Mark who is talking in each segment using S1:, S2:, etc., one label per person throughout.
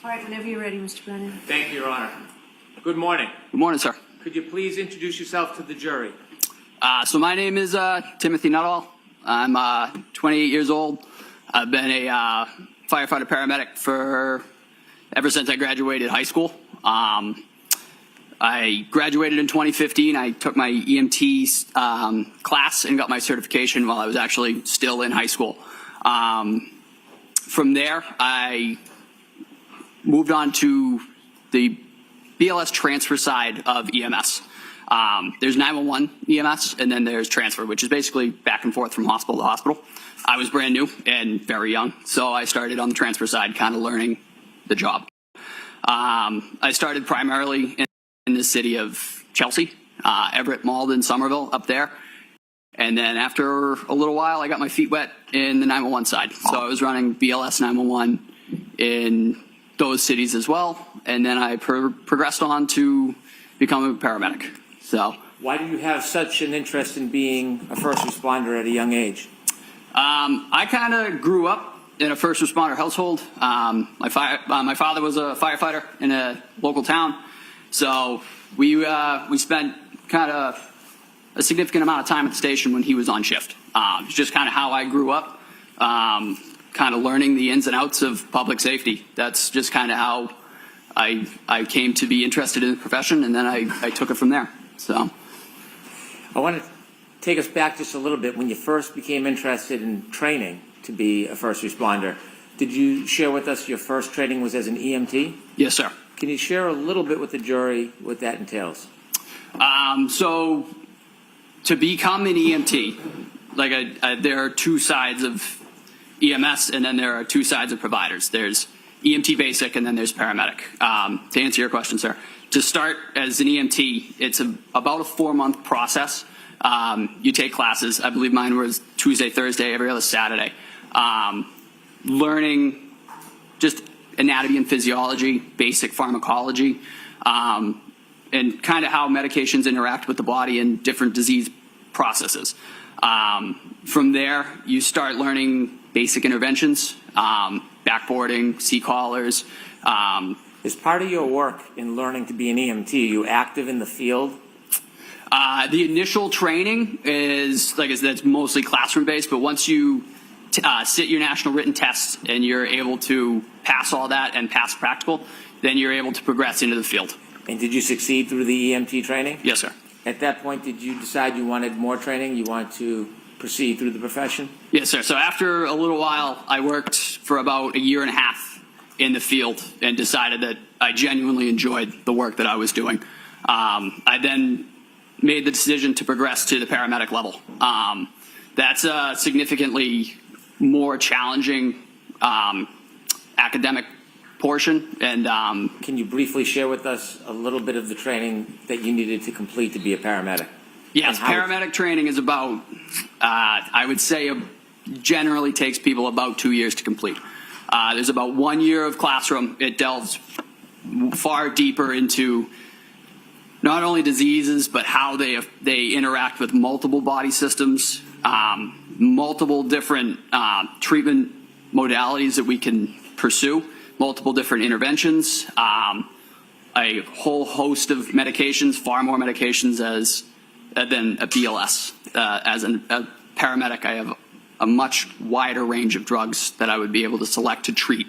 S1: All right, whenever you're ready, Mr. Brennan.
S2: Thank you, Your Honor. Good morning.
S3: Good morning, sir.
S2: Could you please introduce yourself to the jury?
S3: So my name is Timothy Nuttall. I'm 28 years old. I've been a firefighter paramedic ever since I graduated high school. I graduated in 2015. I took my EMT class and got my certification while I was actually still in high school. From there, I moved on to the BLS transfer side of EMS. There's 911 EMS, and then there's transfer, which is basically back and forth from hospital to hospital. I was brand new and very young, so I started on the transfer side, kind of learning the job. I started primarily in the city of Chelsea, Everett, Malden, Somerville, up there. And then after a little while, I got my feet wet in the 911 side. So I was running BLS 911 in those cities as well. And then I progressed on to become a paramedic. So,
S2: why do you have such an interest in being a first responder at a young age?
S3: I kind of grew up in a first responder household. My father was a firefighter in a local town. So we spent kind of a significant amount of time at the station when he was on shift. It's just kind of how I grew up, kind of learning the ins and outs of public safety. That's just kind of how I came to be interested in the profession, and then I took it from there. So
S2: I want to take us back just a little bit. When you first became interested in training to be a first responder, did you share with us your first training was as an EMT?
S3: Yes, sir.
S2: Can you share a little bit with the jury what that entails?
S3: So to become an EMT, there are two sides of EMS, and then there are two sides of providers. There's EMT basic, and then there's paramedic. To answer your question, sir, to start as an EMT, it's about a 4-month process. You take classes. I believe mine was Tuesday, Thursday, every other Saturday. Learning just anatomy and physiology, basic pharmacology, and kind of how medications interact with the body and different disease processes. From there, you start learning basic interventions, backboarding, C-collars.
S2: As part of your work in learning to be an EMT, are you active in the field?
S3: The initial training is, like I said, that's mostly classroom-based, but once you sit your national written tests and you're able to pass all that and pass practical, then you're able to progress into the field.
S2: And did you succeed through the EMT training?
S3: Yes, sir.
S2: At that point, did you decide you wanted more training? You wanted to proceed through the profession?
S3: Yes, sir. So after a little while, I worked for about 1.5 years in the field and decided that I genuinely enjoyed the work that I was doing. I then made the decision to progress to the paramedic level. That's a significantly more challenging academic portion. And
S2: can you briefly share with us a little bit of the training that you needed to complete to be a paramedic?
S3: Yes, paramedic training is about, I would say, generally takes people about 2 years to complete. There's about 1 year of classroom. It delves far deeper into not only diseases, but how they interact with multiple body systems, multiple different treatment modalities that we can pursue, multiple different interventions, a whole host of medications, far more medications than a BLS. As a paramedic, I have a much wider range of drugs that I would be able to select to treat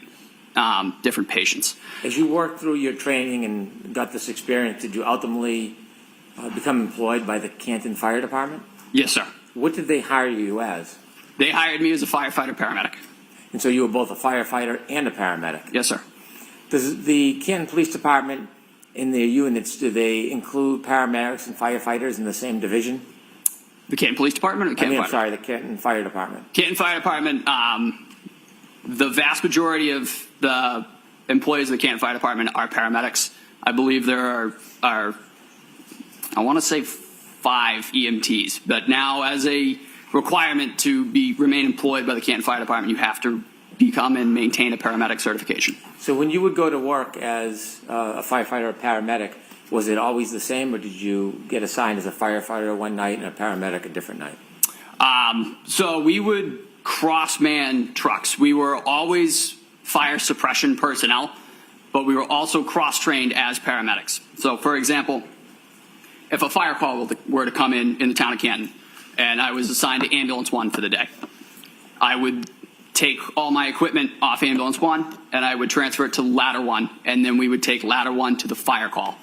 S3: different patients.
S2: As you worked through your training and got this experience, did you ultimately become employed by the Canton Fire Department?
S3: Yes, sir.
S2: What did they hire you as?
S3: They hired me as a firefighter paramedic.
S2: And so you were both a firefighter and a paramedic?
S3: Yes, sir.
S2: Does the Canton Police Department, in their units, do they include paramedics and firefighters in the same division?
S3: The Canton Police Department? Or the Canton Fire?
S2: The Canton Fire Department.
S3: Canton Fire Department, the vast majority of the employees of the Canton Fire Department are paramedics. I believe there are I want to say 5 EMTs, but now as a requirement to remain employed by the Canton Fire Department, you have to become and maintain a paramedic certification.
S2: So when you would go to work as a firefighter or paramedic, was it always the same, or did you get assigned as a firefighter one night and a paramedic a different night?
S3: So we would cross-man trucks. We were always fire suppression personnel, but we were also cross-trained as paramedics. So, for example, if a fire call were to come in the town of Canton, and I was assigned to Ambulance 1 for the day, I would take all my equipment off Ambulance 1, and I would transfer it to Ladder 1, and then we would take Ladder 1 to the fire call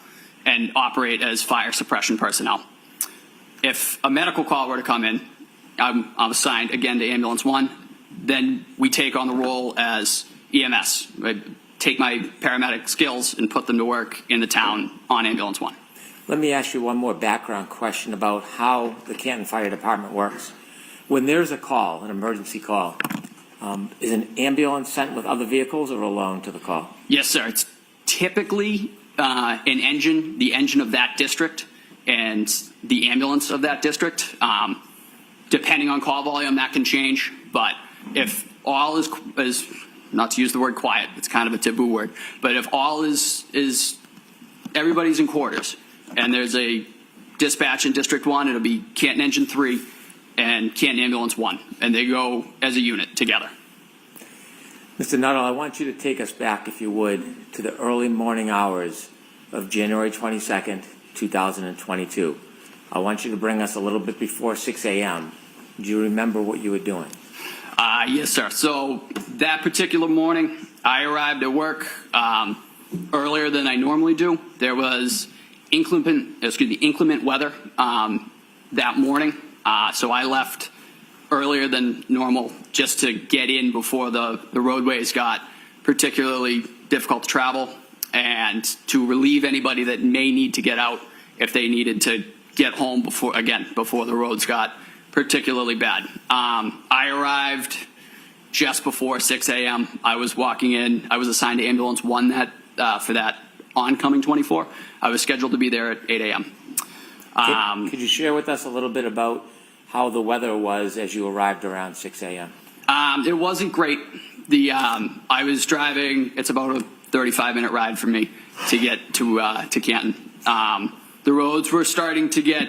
S3: and operate as fire suppression personnel. If a medical call were to come in, I'm assigned again to Ambulance 1, then we take on the role as EMS. I take my paramedic skills and put them to work in the town on Ambulance 1.
S2: Let me ask you one more background question about how the Canton Fire Department works. When there's a call, an emergency call, is an ambulance sent with other vehicles or alone to the call?
S3: Yes, sir. It's typically the engine of that district and the ambulance of that district. Depending on call volume, that can change. But if all is not to use the word quiet, it's kind of a taboo word, but if all is everybody's in quarters and there's a dispatch in District 1, it'll be Canton Engine 3 and Canton Ambulance 1, and they go as a unit together.
S2: Mr. Nuttall, I want you to take us back, if you would, to the early morning hours of January 22nd, 2022. I want you to bring us a little bit before 6 a.m. Do you remember what you were doing?
S3: Yes, sir. So that particular morning, I arrived at work earlier than I normally do. There was inclement weather that morning, so I left earlier than normal just to get in before the roadways got particularly difficult to travel and to relieve anybody that may need to get out if they needed to get home before the roads got particularly bad. I arrived just before 6 a.m. I was walking in. I was assigned to Ambulance 1 for that oncoming 24. I was scheduled to be there at 8 a.m.
S2: Could you share with us a little bit about how the weather was as you arrived around 6 a.m.?
S3: It wasn't great. I was driving. It's about a 35-minute ride for me to get to Canton. The roads were starting to get.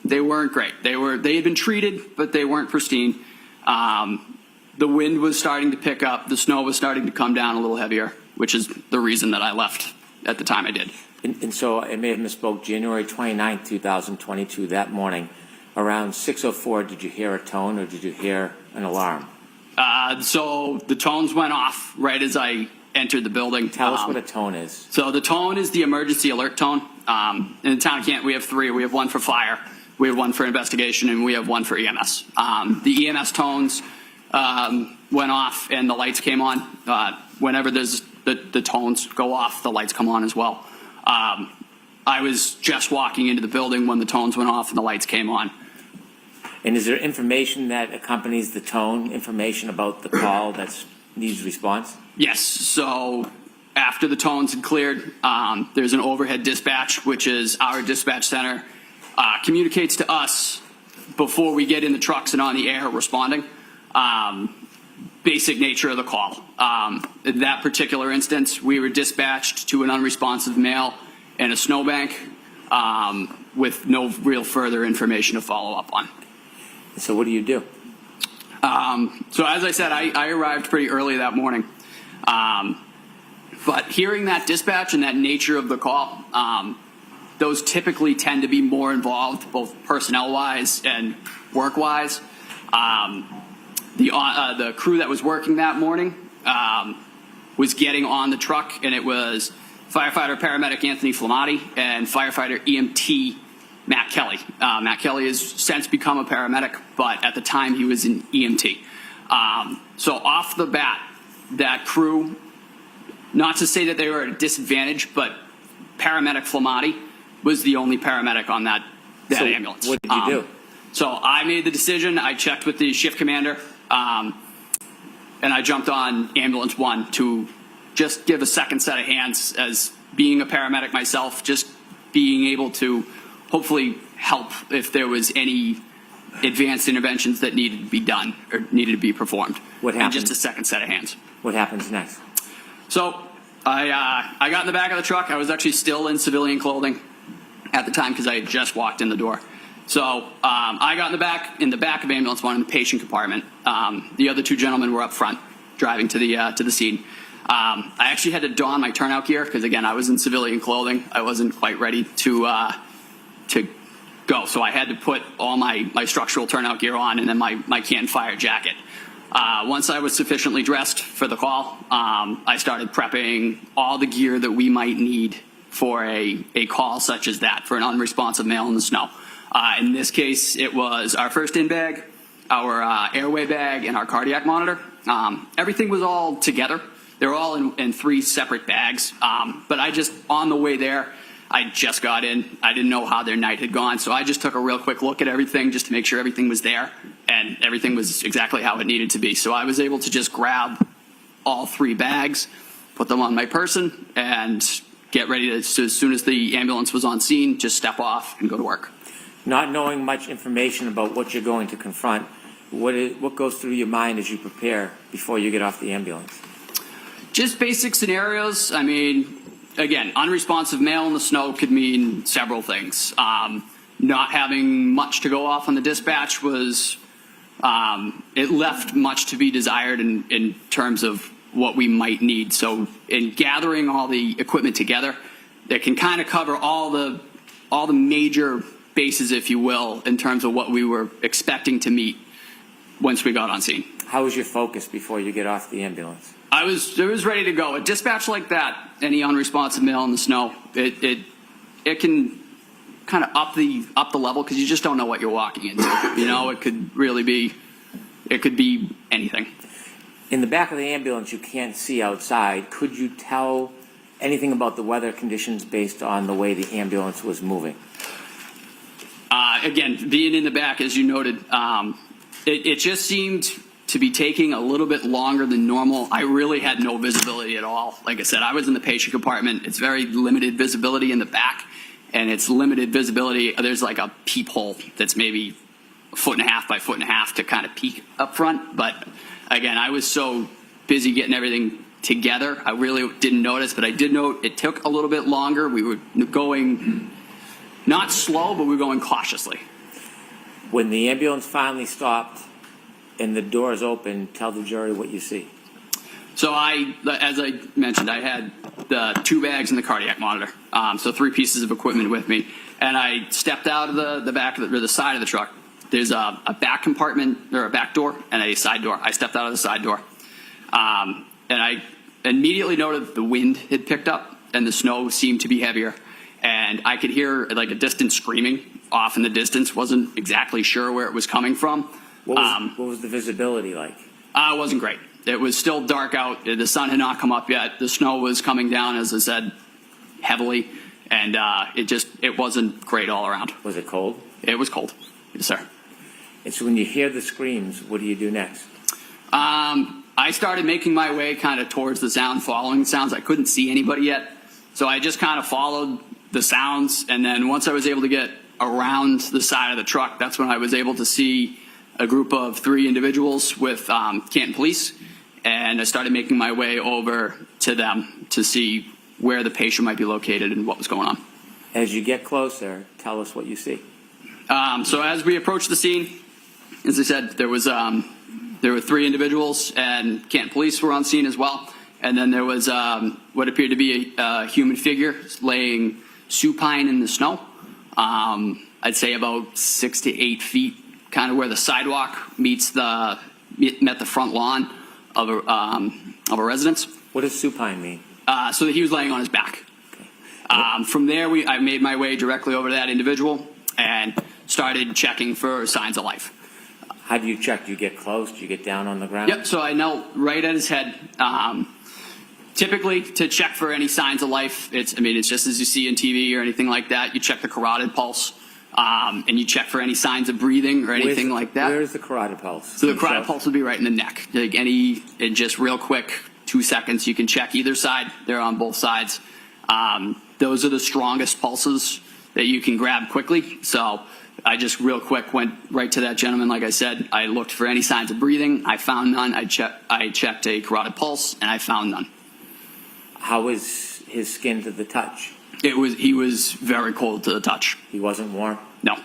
S3: They weren't great. They had been treated, but they weren't pristine. The wind was starting to pick up. The snow was starting to come down a little heavier, which is the reason that I left at the time I did.
S2: And so I may have misspoke. January 29th, 2022, that morning, around 6:04, did you hear a tone or did you hear an alarm?
S3: So the tones went off right as I entered the building.
S2: Tell us what a tone is.
S3: So the tone is the emergency alert tone. In the town of Canton, we have 3. We have 1 for fire, we have 1 for investigation, and we have 1 for EMS. The EMS tones went off and the lights came on. Whenever there's the tones go off, the lights come on as well. I was just walking into the building when the tones went off and the lights came on.
S2: And is there information that accompanies the tone, information about the call that needs response?
S3: Yes. So after the tones had cleared, there's an overhead dispatch, which is our dispatch center, communicates to us before we get in the trucks and on the air responding. Basic nature of the call. In that particular instance, we were dispatched to an unresponsive male in a snowbank with no real further information to follow up on.
S2: So what do you do?
S3: So as I said, I arrived pretty early that morning. But hearing that dispatch and that nature of the call, those typically tend to be more involved, both personnel-wise and work-wise. The crew that was working that morning was getting on the truck, and it was firefighter paramedic Anthony Flamati and firefighter EMT Matt Kelly. Matt Kelly has since become a paramedic, but at the time he was an EMT. So off the bat, that crew, not to say that they were at a disadvantage, but paramedic Flamati was the only paramedic on that ambulance.
S2: What did you do?
S3: So I made the decision. I checked with the shift commander, and I jumped on Ambulance 1 to just give a second set of hands as being a paramedic myself, just being able to hopefully help if there was any advanced interventions that needed to be done or needed to be performed.
S2: What happened?
S3: And just a second set of hands.
S2: What happens next?
S3: So I got in the back of the truck. I was actually still in civilian clothing at the time because I had just walked in the door. So I got in the back of Ambulance 1 in the patient compartment. The other 2 gentlemen were up front driving to the scene. I actually had to don my turnout gear because, again, I was in civilian clothing. I wasn't quite ready to go, so I had to put all my structural turnout gear on and then my Canton fire jacket. Once I was sufficiently dressed for the call, I started prepping all the gear that we might need for a call such as that, for an unresponsive male in the snow. In this case, it was our first in bag, our airway bag, and our cardiac monitor. Everything was all together. They were all in 3 separate bags. But on the way there, I just got in. I didn't know how their night had gone, so I just took a real quick look at everything just to make sure everything was there, and everything was exactly how it needed to be. So I was able to just grab all 3 bags, put them on my person, and get ready to, so as soon as the ambulance was on scene, just step off and go to work.
S2: Not knowing much information about what you're going to confront, what goes through your mind as you prepare before you get off the ambulance?
S3: Just basic scenarios. I mean, again, unresponsive male in the snow could mean several things. Not having much to go off on the dispatch was, it left much to be desired in terms of what we might need. So in gathering all the equipment together, that can kind of cover all the major bases, if you will, in terms of what we were expecting to meet once we got on scene.
S2: How was your focus before you get off the ambulance?
S3: I was ready to go. A dispatch like that, any unresponsive male in the snow, it can kind of up the level because you just don't know what you're walking into. You know, it could be anything.
S2: In the back of the ambulance, you can't see outside. Could you tell anything about the weather conditions based on the way the ambulance was moving?
S3: Again, being in the back, as you noted, it just seemed to be taking a little bit longer than normal. I really had no visibility at all. Like I said, I was in the patient compartment. It's very limited visibility in the back, and it's limited visibility. There's like a peephole that's maybe 1.5 by 1.5 to kind of peek up front. But again, I was so busy getting everything together, I really didn't notice, but I did note it took a little bit longer. We were going not slow, but we were going cautiously.
S2: When the ambulance finally stopped and the doors open, tell the jury what you see.
S3: So as I mentioned, I had the 2 bags and the cardiac monitor, so 3 pieces of equipment with me. And I stepped out of the back of the side of the truck. There's a back compartment, or a back door, and a side door. I stepped out of the side door. And I immediately noted the wind had picked up and the snow seemed to be heavier. And I could hear like a distant screaming off in the distance. Wasn't exactly sure where it was coming from.
S2: What was the visibility like?
S3: It wasn't great. It was still dark out. The sun had not come up yet. The snow was coming down, as I said, heavily. And it wasn't great all around.
S2: Was it cold?
S3: It was cold. Yes, sir.
S2: And so when you hear the screams, what do you do next?
S3: I started making my way kind of towards the sound, following the sounds. I couldn't see anybody yet. So I just kind of followed the sounds. And then once I was able to get around the side of the truck, that's when I was able to see a group of 3 individuals with Canton police. And I started making my way over to them to see where the patient might be located and what was going on.
S2: As you get closer, tell us what you see.
S3: So as we approached the scene, as I said, there were 3 individuals, and Canton police were on scene as well. And then there was what appeared to be a human figure laying supine in the snow. I'd say about 6 to 8 feet, kind of where the sidewalk met the front lawn of a residence.
S2: What does supine mean?
S3: So that he was laying on his back. Okay. From there, I made my way directly over to that individual and started checking for signs of life.
S2: How do you check? Do you get close? Do you get down on the ground?
S3: Yep, so I knelt right at his head. Typically, to check for any signs of life, it's just as you see in TV or anything like that. You check the carotid pulse, and you check for any signs of breathing or anything like that.
S2: Where's the carotid pulse?
S3: So the carotid pulse would be right in the neck. Like just real quick, 2 seconds, you can check either side. They're on both sides. Those are the strongest pulses that you can grab quickly. So I just real quick went right to that gentleman. Like I said, I looked for any signs of breathing. I found none. I checked a carotid pulse, and I found none.
S2: How was his skin to the touch?
S3: He was very cold to the touch.
S2: He wasn't warm?
S3: No.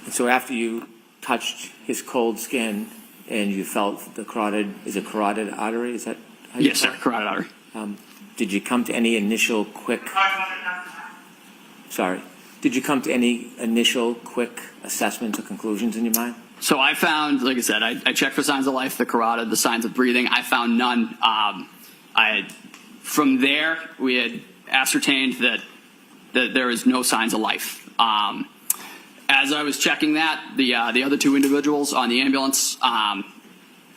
S2: And so after you touched his cold skin and you felt the carotid, is it carotid artery? Is that how you
S3: Yes, sir.
S2: call it?
S3: Carotid artery.
S2: Did you come to any initial quick, did you come to any initial quick assessments or conclusions in your mind?
S3: So I found, like I said, I checked for signs of life, the carotid, the signs of breathing. I found none. From there, we had ascertained that there is no signs of life. As I was checking that, the other two individuals on the ambulance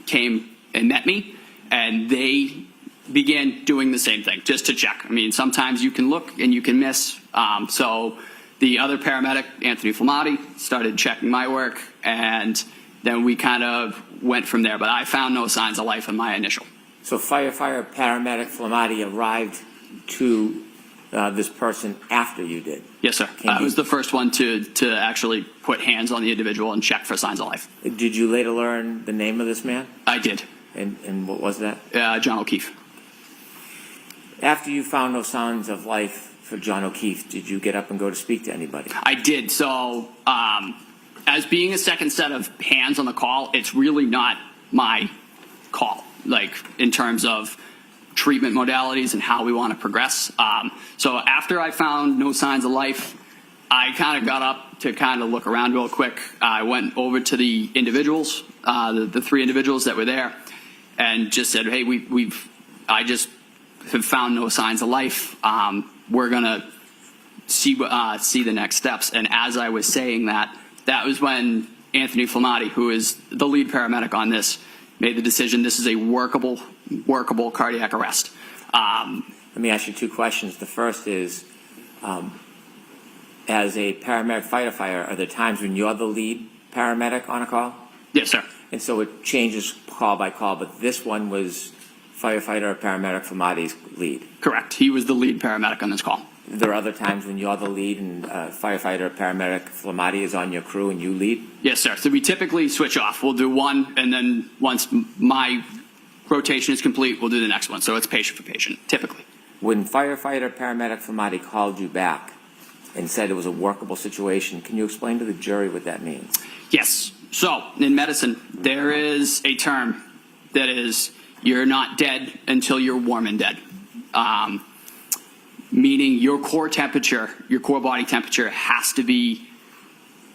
S3: came and met me, and they began doing the same thing, just to check. I mean, sometimes you can look and you can miss. So the other paramedic, Anthony Flamati, started checking my work, and then we kind of went from there. But I found no signs of life in my initial.
S2: So firefighter paramedic Flamati arrived to this person after you did?
S3: Yes, sir. I was the first one to actually put hands on the individual and check for signs of life.
S2: Did you later learn the name of this man?
S3: I did.
S2: And what was that?
S3: John O'Keefe.
S2: After you found no signs of life for John O'Keefe, did you get up and go to speak to anybody?
S3: I did. So as being a second set of hands on the call, it's really not my call, like in terms of treatment modalities and how we want to progress. So after I found no signs of life, I kind of got up to kind of look around real quick. I went over to the individuals, the three individuals that were there, and just said, hey, I just have found no signs of life. We're going to see the next steps. And as I was saying that was when Anthony Flamati, who is the lead paramedic on this, made the decision this is a workable cardiac arrest.
S2: Let me ask you two questions. The first is, as a paramedic firefighter, are there times when you're the lead paramedic on a call?
S3: Yes, sir.
S2: And so it changes call by call, but this one was firefighter or paramedic Flamati's lead?
S3: Correct. He was the lead paramedic on this call.
S2: There are other times when you're the lead and firefighter or paramedic Flamati is on your crew and you lead?
S3: Yes, sir. So we typically switch off. We'll do one, and then once my rotation is complete, we'll do the next one. So it's patient for patient, typically.
S2: When firefighter paramedic Flamati called you back and said it was a workable situation, can you explain to the jury what that means?
S3: Yes. So in medicine, there is a term that is you're not dead until you're warm and dead. Meaning your core temperature, your core body temperature has to be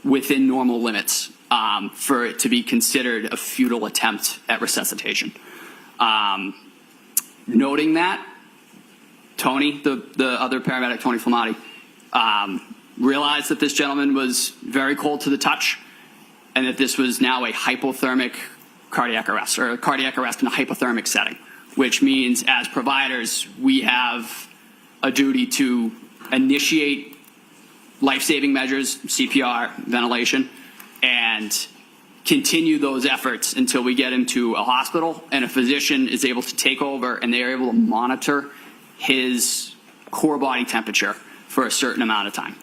S3: within normal limits for it to be considered a futile attempt at resuscitation. Noting that, Tony, the other paramedic, Tony Flamati, realized that this gentleman was very cold to the touch and that this was now a hypothermic cardiac arrest, or a cardiac arrest in a hypothermic setting, which means as providers, we have a duty to initiate life-saving measures, CPR, ventilation, and continue those efforts until we get him to a hospital and a physician is able to take over and they are able to monitor his core body temperature for a certain amount of time.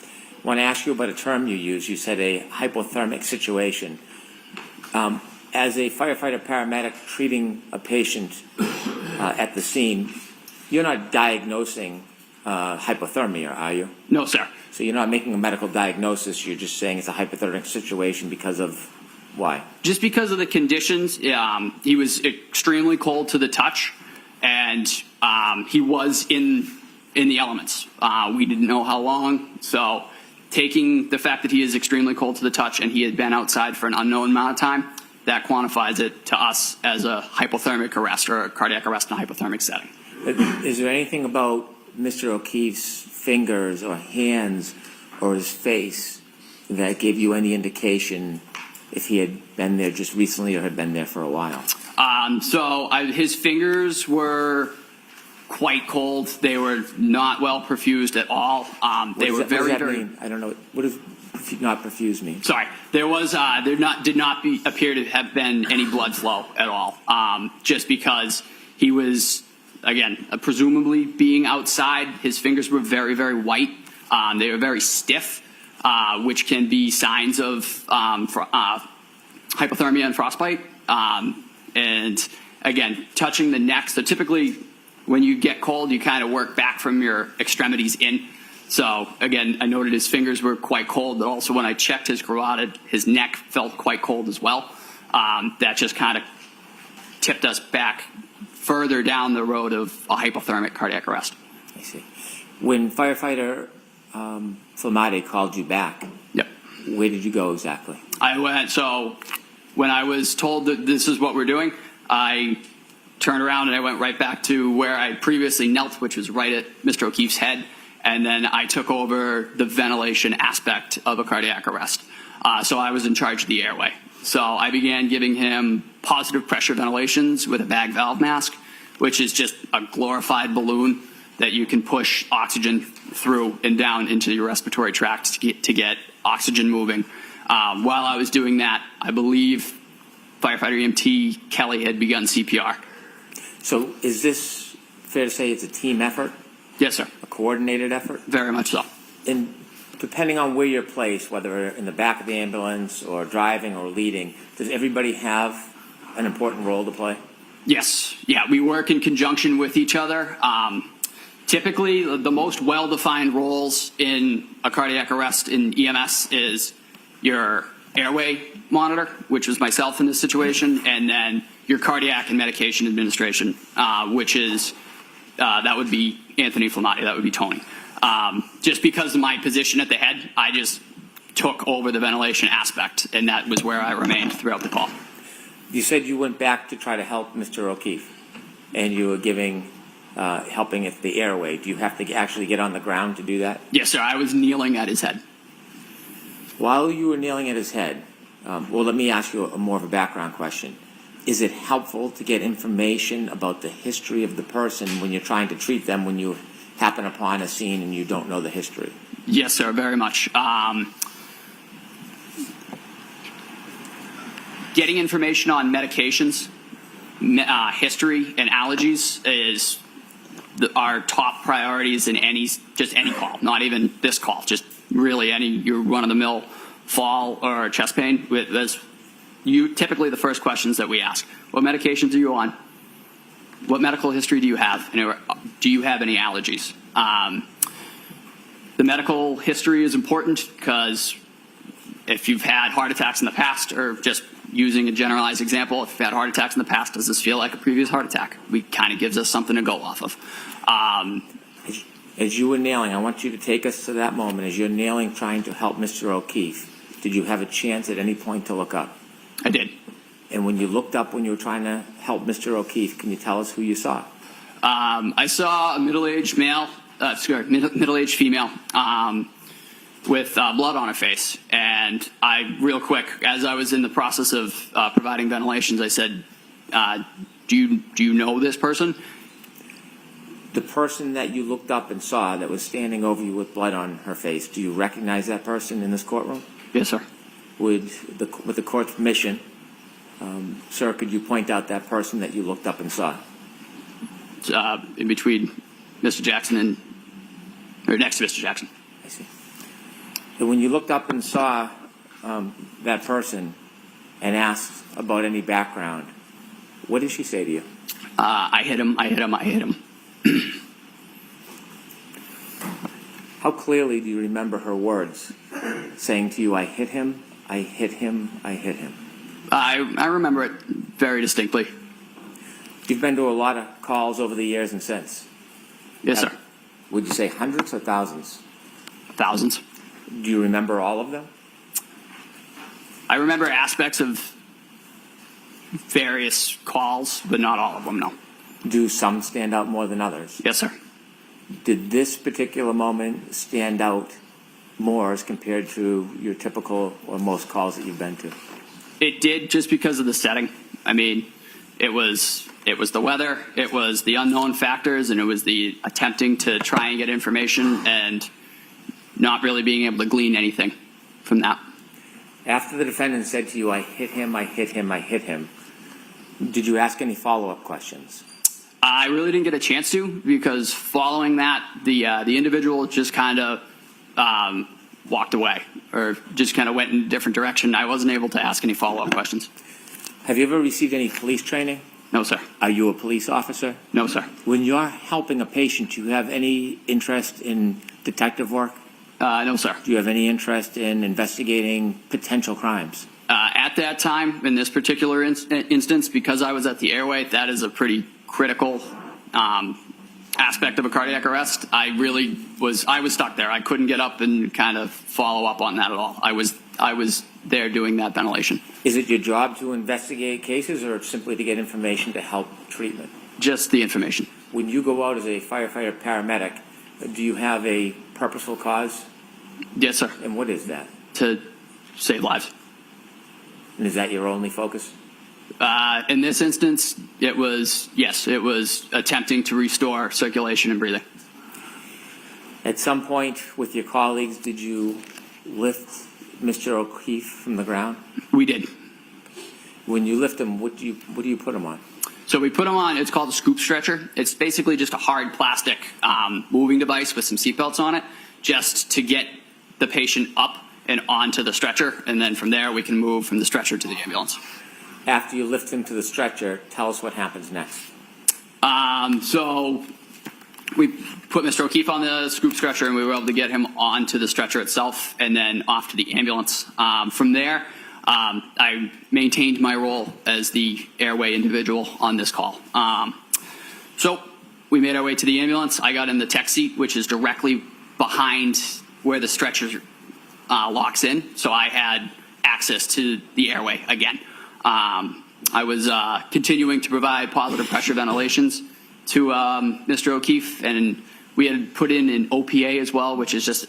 S2: I want to ask you about a term you used. You said a hypothermic situation. As a firefighter paramedic treating a patient at the scene, you're not diagnosing hypothermia, are you?
S3: No, sir.
S2: So you're not making a medical diagnosis. You're just saying it's a hypothermic situation because of why?
S3: Just because of the conditions. He was extremely cold to the touch, and he was in the elements. We didn't know how long, so taking the fact that he is extremely cold to the touch and he had been outside for an unknown amount of time, that quantifies it to us as a hypothermic arrest or a cardiac arrest in a hypothermic setting.
S2: Is there anything about Mr. O'Keefe's fingers or hands or his face that gave you any indication if he had been there just recently or had been there for a while?
S3: His fingers were quite cold. They were not well perfused at all. They were very, very.
S2: Mean? I don't know. What does not perfused mean?
S3: Sorry, there did not appear to have been any blood flow at all. Just because he was, again, presumably being outside, his fingers were very, very white. They were very stiff, which can be signs of hypothermia and frostbite. And again, touching the neck. So typically, when you get cold, you kind of work back from your extremities in. So again, I noted his fingers were quite cold, but also when I checked his carotid, his neck felt quite cold as well. that just kind of tipped us back further down the road of a hypothermic cardiac arrest.
S2: I see. When firefighter Flamade called you back,
S3: Yep.
S2: where did you go exactly?
S3: So when I was told that this is what we're doing, I turned around and I went right back to where I previously knelt, which was right at Mr. O'Keefe's head. And then I took over the ventilation aspect of a cardiac arrest. So I was in charge of the airway. So I began giving him positive pressure ventilations with a bag valve mask, which is just a glorified balloon that you can push oxygen through and down into your respiratory tract to get oxygen moving. While I was doing that, I believe firefighter EMT Kelly had begun CPR.
S2: So is this fair to say it's a team effort,
S3: Yes, sir.
S2: a coordinated effort?
S3: Very much so.
S2: And depending on where you're placed, whether in the back of the ambulance or driving or leading, does everybody have an important role to play?
S3: Yes. Yeah, we work in conjunction with each other. Typically, the most well-defined roles in a cardiac arrest in EMS is your airway monitor, which was myself in this situation, and then your cardiac and medication administration, which is, that would be Anthony Flamati, that would be Tony. Just because of my position at the head, I just took over the ventilation aspect, and that was where I remained throughout the call.
S2: You said you went back to try to help Mr. O'Keefe, and you were giving, helping at the airway. Do you have to actually get on the ground to do that?
S3: Yes, sir. I was kneeling at his head.
S2: While you were kneeling at his head, well, let me ask you more of a background question. Is it helpful to get information about the history of the person when you're trying to treat them when you happen upon a scene and you don't know the history?
S3: Yes, sir. Very much. Getting information on medications, history, and allergies is our top priorities in any call, not even this call, just really any your run-of-the-mill fall or chest pain. That's typically the first questions that we ask. What medications are you on? What medical history do you have? And do you have any allergies? The medical history is important because if you've had heart attacks in the past, or just using a generalized example, if you've had heart attacks in the past, does this feel like a previous heart attack? It kind of gives us something to go off of.
S2: As you were nailing, I want you to take us to that moment. As you're nailing, trying to help Mr. O'Keefe, did you have a chance at any point to look up?
S3: I did.
S2: And when you looked up when you were trying to help Mr. O'Keefe, can you tell us who you saw?
S3: I saw a middle-aged middle-aged female with blood on her face. And I, real quick, as I was in the process of providing ventilations, I said, do you know this person?
S2: The person that you looked up and saw that was standing over you with blood on her face, do you recognize that person in this courtroom?
S3: Yes, sir.
S2: With the court's permission, sir, could you point out that person that you looked up and saw?
S3: In between Mr. Jackson or next to Mr. Jackson.
S2: I see. And when you looked up and saw that person and asked about any background, what did she say to you?
S3: I hit him, I hit him, I hit him.
S2: How clearly do you remember her words saying to you, I hit him, I hit him, I hit him?
S3: I remember it very distinctly.
S2: You've been to a lot of calls over the years and since.
S3: Yes, sir.
S2: Would you say hundreds or thousands?
S3: Thousands.
S2: Do you remember all of them?
S3: I remember aspects of various calls, but not all of them, no.
S2: Do some stand out more than others?
S3: Yes, sir.
S2: Did this particular moment stand out more as compared to your typical or most calls that you've been to?
S3: It did, just because of the setting. I mean, it was the weather, it was the unknown factors, and it was the attempting to try and get information and not really being able to glean anything from that.
S2: After the defendant said to you, I hit him, I hit him, I hit him, did you ask any follow-up questions?
S3: I really didn't get a chance to, because following that, the individual just kind of walked away, or just kind of went in a different direction. I wasn't able to ask any follow-up questions.
S2: Have you ever received any police training?
S3: No, sir.
S2: Are you a police officer?
S3: No, sir.
S2: When you're helping a patient, do you have any interest in detective work?
S3: No, sir.
S2: Do you have any interest in investigating potential crimes?
S3: At at that time, in this particular instance, because I was at the airway, that is a pretty critical aspect of a cardiac arrest. I was stuck there. I couldn't get up and kind of follow up on that at all. I was there doing that ventilation.
S2: Is it your job to investigate cases or simply to get information to help treatment?
S3: Just the information.
S2: When you go out as a firefighter paramedic, do you have a purposeful cause?
S3: Yes, sir.
S2: And what is that?
S3: To save lives.
S2: And is that your only focus?
S3: In this instance, it was attempting to restore circulation and breathing.
S2: At some point with your colleagues, did you lift Mr. O'Keefe from the ground?
S3: We did.
S2: When you lift him, what do you put him on?
S3: So we put him on, it's called a scoop stretcher. It's basically just a hard plastic moving device with some seatbelts on it, just to get the patient up and onto the stretcher. And then from there, we can move from the stretcher to the ambulance.
S2: After you lift him to the stretcher, tell us what happens next.
S3: So we put Mr. O'Keefe on the scoop stretcher, and we were able to get him onto the stretcher itself and then off to the ambulance. From there, I maintained my role as the airway individual on this call. So we made our way to the ambulance. I got in the tech seat, which is directly behind where the stretcher locks in. So I had access to the airway again. I was continuing to provide positive pressure ventilations to Mr. O'Keefe, and we had put in an OPA as well, which is just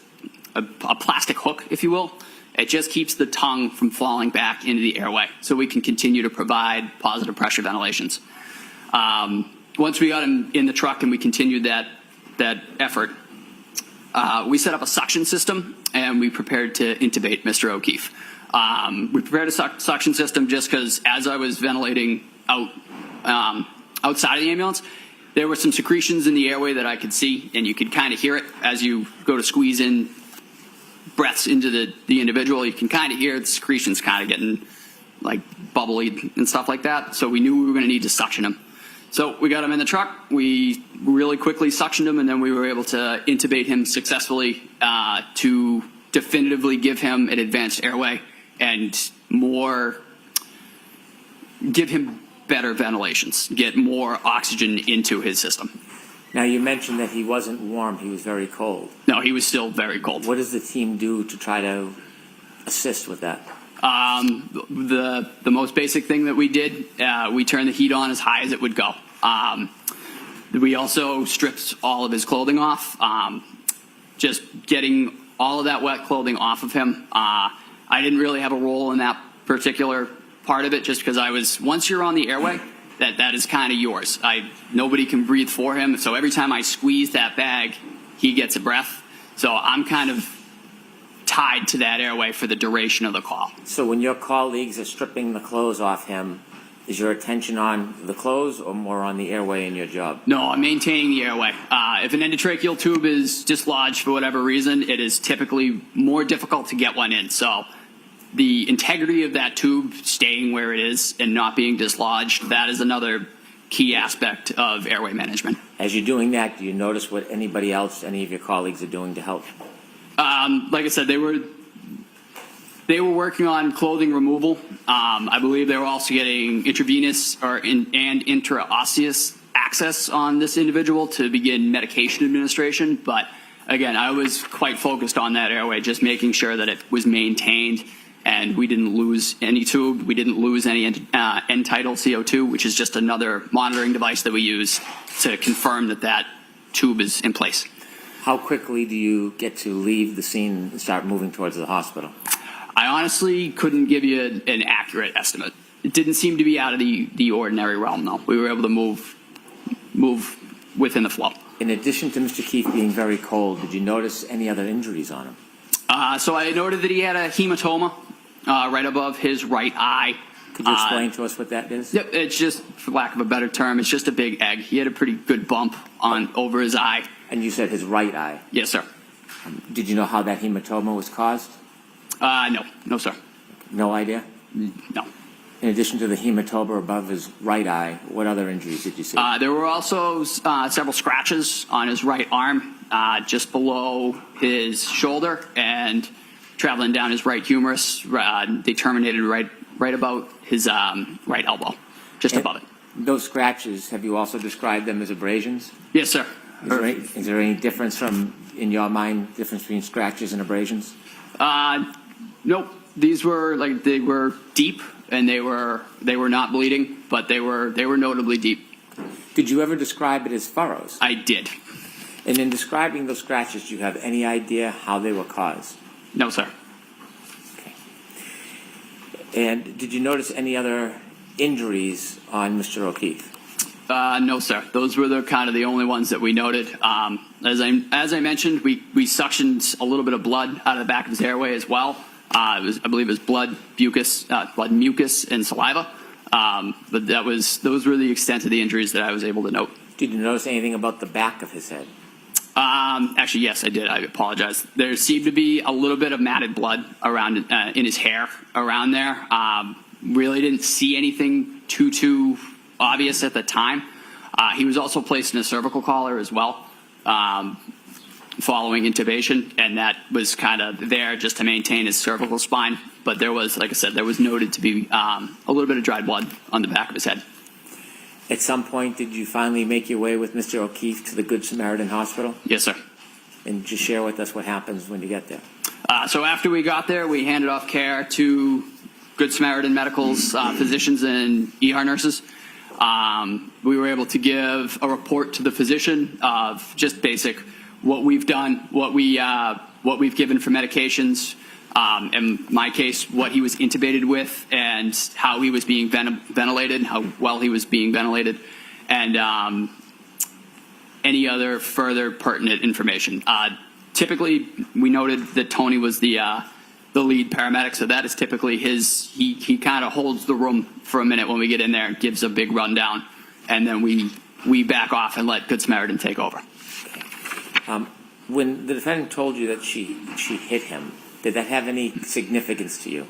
S3: a plastic hook, if you will. It just keeps the tongue from falling back into the airway, so we can continue to provide positive pressure ventilations. Once we got him in the truck and we continued that effort, we set up a suction system and we prepared to intubate Mr. O'Keefe. We prepared a suction system just because as I was ventilating outside of the ambulance, there were some secretions in the airway that I could see, and you could kind of hear it as you go to squeeze in breaths into the individual. You can kind of hear the secretions kind of getting like bubbly and stuff like that. So we knew we were going to need to suction him. So we got him in the truck. We really quickly suctioned him, and then we were able to intubate him successfully to definitively give him an advanced airway and give him better ventilations, get more oxygen into his system.
S2: Now, you mentioned that he wasn't warm, he was very cold.
S3: No, he was still very cold.
S2: What does the team do to try to assist with that?
S3: The most basic thing that we did, we turned the heat on as high as it would go. We also stripped all of his clothing off, just getting all of that wet clothing off of him. I didn't really have a role in that particular part of it, just because once you're on the airway, that is kind of yours. Nobody can breathe for him, so every time I squeeze that bag, he gets a breath. So I'm kind of tied to that airway for the duration of the call.
S2: So when your colleagues are stripping the clothes off him, is your attention on the clothes or more on the airway in your job?
S3: No, I'm maintaining the airway. If an endotracheal tube is dislodged for whatever reason, it is typically more difficult to get one in. So the integrity of that tube staying where it is and not being dislodged, that is another key aspect of airway management.
S2: As you're doing that, do you notice what any of your colleagues are doing to help?
S3: Like I said, they were working on clothing removal. I believe they were also getting intravenous and intraosseous access on this individual to begin medication administration. But again, I was quite focused on that airway, just making sure that it was maintained and we didn't lose any tube. We didn't lose any end-tidal CO2, which is just another monitoring device that we use to confirm that tube is in place.
S2: How quickly do you get to leave the scene and start moving towards the hospital?
S3: I honestly couldn't give you an accurate estimate. It didn't seem to be out of the ordinary realm, though. We were able to move within the flow.
S2: In addition to Mr. Keefe being very cold, did you notice any other injuries on him?
S3: So I noted that he had a hematoma right above his right eye.
S2: Could you explain to us what that is?
S3: Yep, it's just, for lack of a better term, it's just a big egg. He had a pretty good bump over his eye.
S2: And you said his right eye?
S3: Yes, sir.
S2: Did you know how that hematoma was caused?
S3: No, sir.
S2: No idea?
S3: No.
S2: In addition to the hematoma above his right eye, what other injuries did you see?
S3: There were also several scratches on his right arm, just below his shoulder and traveling down his right humerus. They terminated right right about his right elbow, just above it.
S2: Those scratches, have you also described them as abrasions?
S3: Yes, sir.
S2: Is there any difference in your mind, difference between scratches and abrasions?
S3: Nope. These were they were deep, and they were not bleeding, but they were notably deep.
S2: Did you ever describe it as furrows?
S3: I did.
S2: And in describing those scratches, do you have any idea how they were caused?
S3: No, sir.
S2: Okay. And did you notice any other injuries on Mr. O'Keefe?
S3: No, sir. Those were kind of the only ones that we noted. As I mentioned, we suctioned a little bit of blood out of the back of his airway as well. I believe it was blood, mucus, and saliva. But those were the extent of the injuries that I was able to note.
S2: Did you notice anything about the back of his head?
S3: Actually, yes, I did. I apologize. There seemed to be a little bit of matted blood around in his hair around there. Really didn't see anything too obvious at the time. He was also placed in a cervical collar as well, following intubation, and that was kind of there just to maintain his cervical spine. But there was, like I said, there was noted to be a little bit of dried blood on the back of his head.
S2: At some point, did you finally make your way with Mr. O'Keefe to the Good Samaritan Hospital?
S3: Yes, sir.
S2: And just share with us what happens when you get there.
S3: So after we got there, we handed off care to Good Samaritan Medical's physicians and ER nurses. We were able to give a report to the physician of just basic what we've done, what we've given for medications, in my case, what he was intubated with, and how he was being ventilated, how well he was being ventilated, and any other further pertinent information. Typically, we noted that Tony was the lead paramedic, so that is typically his. He kind of holds the room for a minute when we get in there and gives a big rundown, and then we back off and let Good Samaritan take over.
S2: When the defendant told you that she hit him, did that have any significance to you?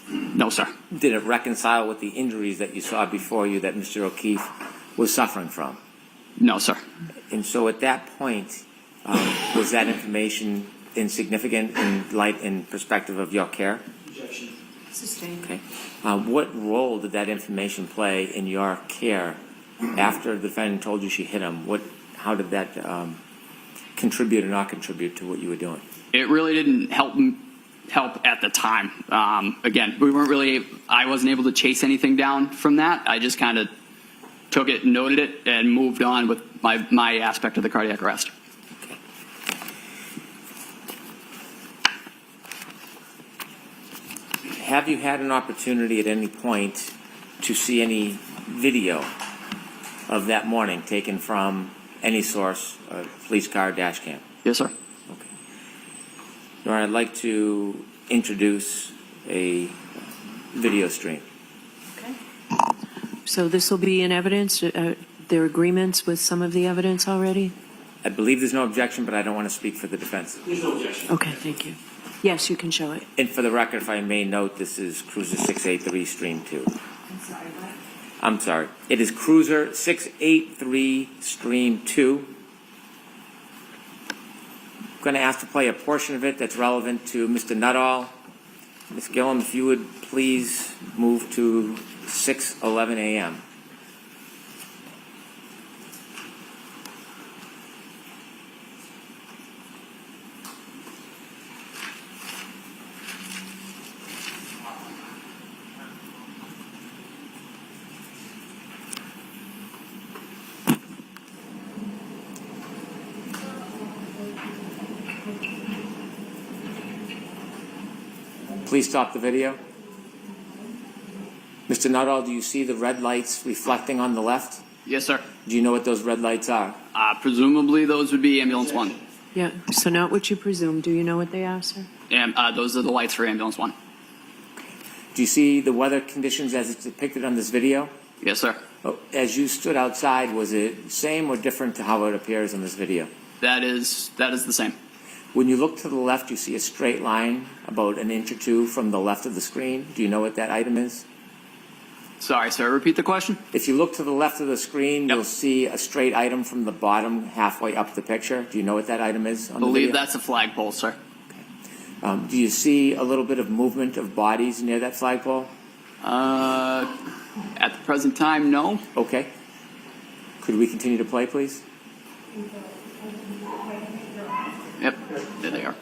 S3: No, sir.
S2: Did it reconcile with the injuries that you saw before you that Mr. O'Keefe was suffering from?
S3: No, sir.
S2: And so at that point, was that information insignificant in perspective of your care?
S1: Objection. Sustained.
S2: Okay. What role did that information play in your care after the defendant told you she hit him? How did that contribute or not contribute to what you were doing?
S3: It really didn't help at the time. Again, I wasn't able to chase anything down from that. I just kind of took it, noted it, and moved on with my aspect of the cardiac arrest.
S2: Okay. Have you had an opportunity at any point to see any video of that morning taken from any source, a police car, dash cam?
S3: Yes, sir.
S2: Okay. Nora, I'd like to introduce a video stream.
S1: Okay. So this will be in evidence. There are agreements with some of the evidence already?
S2: I believe there's no objection, but I don't want to speak for the defense.
S4: There's no objection.
S1: Okay, thank you. Yes, you can show it.
S2: And for the record, if I may note, this is Cruiser 683 Stream 2.
S1: I'm sorry, what?
S2: I'm sorry. It is Cruiser 683 Stream 2. I'm going to ask to play a portion of it that's relevant to Mr. Nuttall. Ms. Gillum, if you would please move to 6:11 a.m. Please stop the video. Mr. Nuttall, do you see the red lights reflecting on the left?
S3: Yes, sir.
S2: Do you know what those red lights are?
S3: Presumably those would be ambulance 1.
S1: Yeah, so not what you presume. Do you know what they are, sir?
S3: And those are the lights for ambulance 1.
S2: Do you see the weather conditions as it's depicted on this video?
S3: Yes, sir.
S2: As you stood outside, was it same or different to how it appears in this video?
S3: That is the same.
S2: When you look to the left, you see a straight line about an inch or two from the left of the screen. Do you know what that item is?
S3: Sorry, sir. Repeat the question.
S2: If you look to the left of the screen,
S3: Yep.
S2: you'll see a straight item from the bottom halfway up the picture. Do you know what that item is on the
S3: Believe
S2: video?
S3: that's a flagpole, sir.
S2: Do you see a little bit of movement of bodies near that flagpole?
S3: At the present time, no.
S2: Okay. Could we continue to play, please?
S3: Yep, there they are.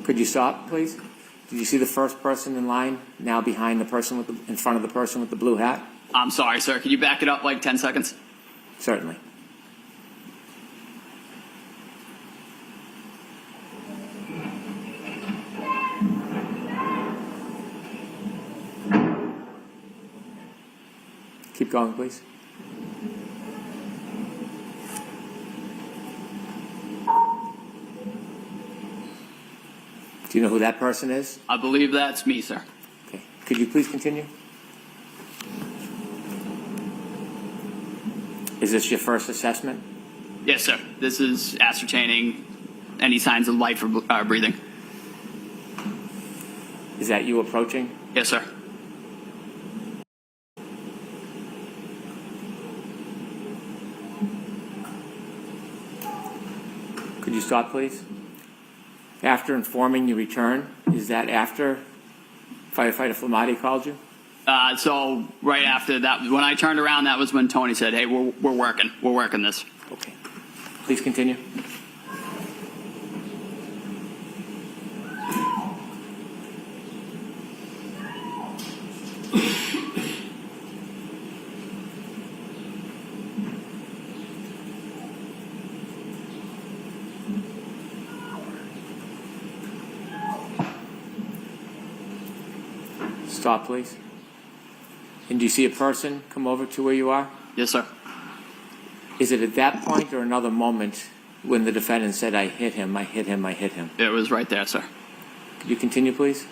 S2: Could you stop, please? Did you see the first person in line now behind the person with in front of the person with the blue hat?
S3: I'm sorry, sir. Could you back it up like 10 seconds?
S2: Certainly. Keep going, please. Do you know who that person is?
S3: I believe that's me, sir.
S2: Okay. Could you please continue? Is this your first assessment?
S3: Yes, sir. This is ascertaining any signs of life or breathing.
S2: Is that you approaching?
S3: Yes, sir.
S2: Could you stop, please? After informing your return, is that after firefighter Flamati called you?
S3: So right after that, when I turned around, that was when Tony said, "Hey, we're working this."
S2: Okay. Please continue. Stop, please. And do you see a person come over to where you are?
S3: Yes, sir.
S2: Is it at that point or another moment when the defendant said, I hit him, I hit him, I hit him?
S3: It was right there, sir.
S2: Could you continue, please?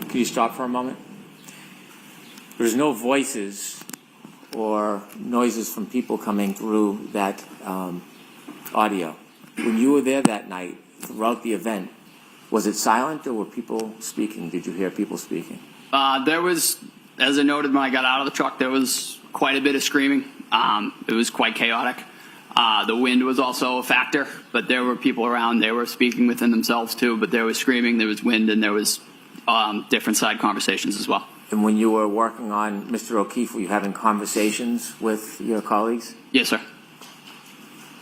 S2: Could you stop for a moment? There's no voices or noises from people coming through that audio. When you were there that night, throughout the event, was it silent or were people speaking? Did you hear people speaking?
S3: There was, as I noted when I got out of the truck, there was quite a bit of screaming. It was quite chaotic. The wind was also a factor, but there were people around. They were speaking within themselves too, but there was screaming, there was wind, and there was different side conversations as well.
S2: And when you were working on Mr. O'Keefe, were you having conversations with your colleagues?
S3: Yes, sir.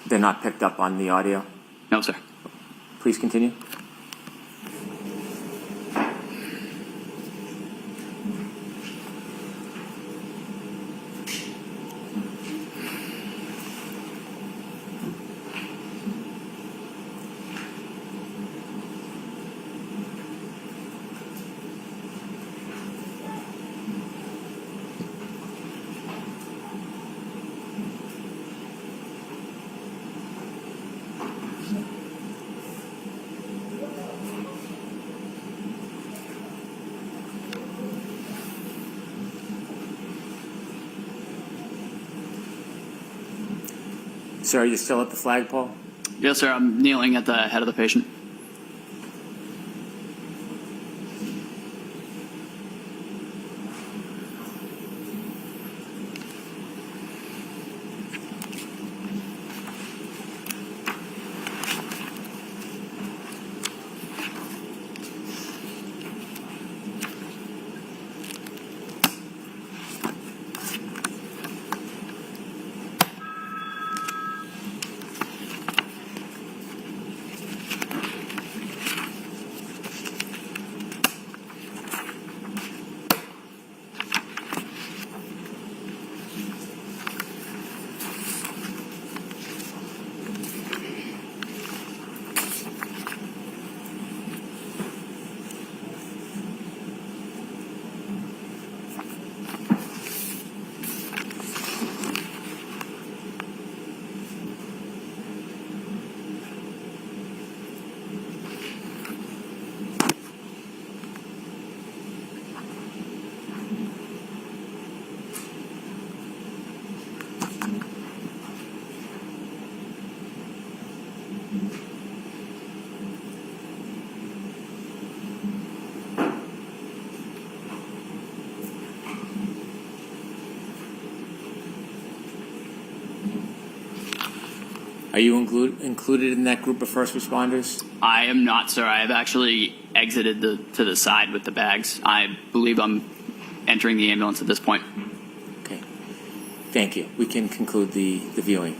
S2: They're not picked up on the audio?
S3: No, sir.
S2: Please continue. Sir, are you still at the flagpole?
S3: Yes, sir. I'm kneeling at the head of the patient.
S2: Are you included in that group of first responders?
S3: I am not, sir. I have actually exited to the side with the bags. I believe I'm entering the ambulance at this point.
S2: Okay. Thank you. We can conclude the viewing.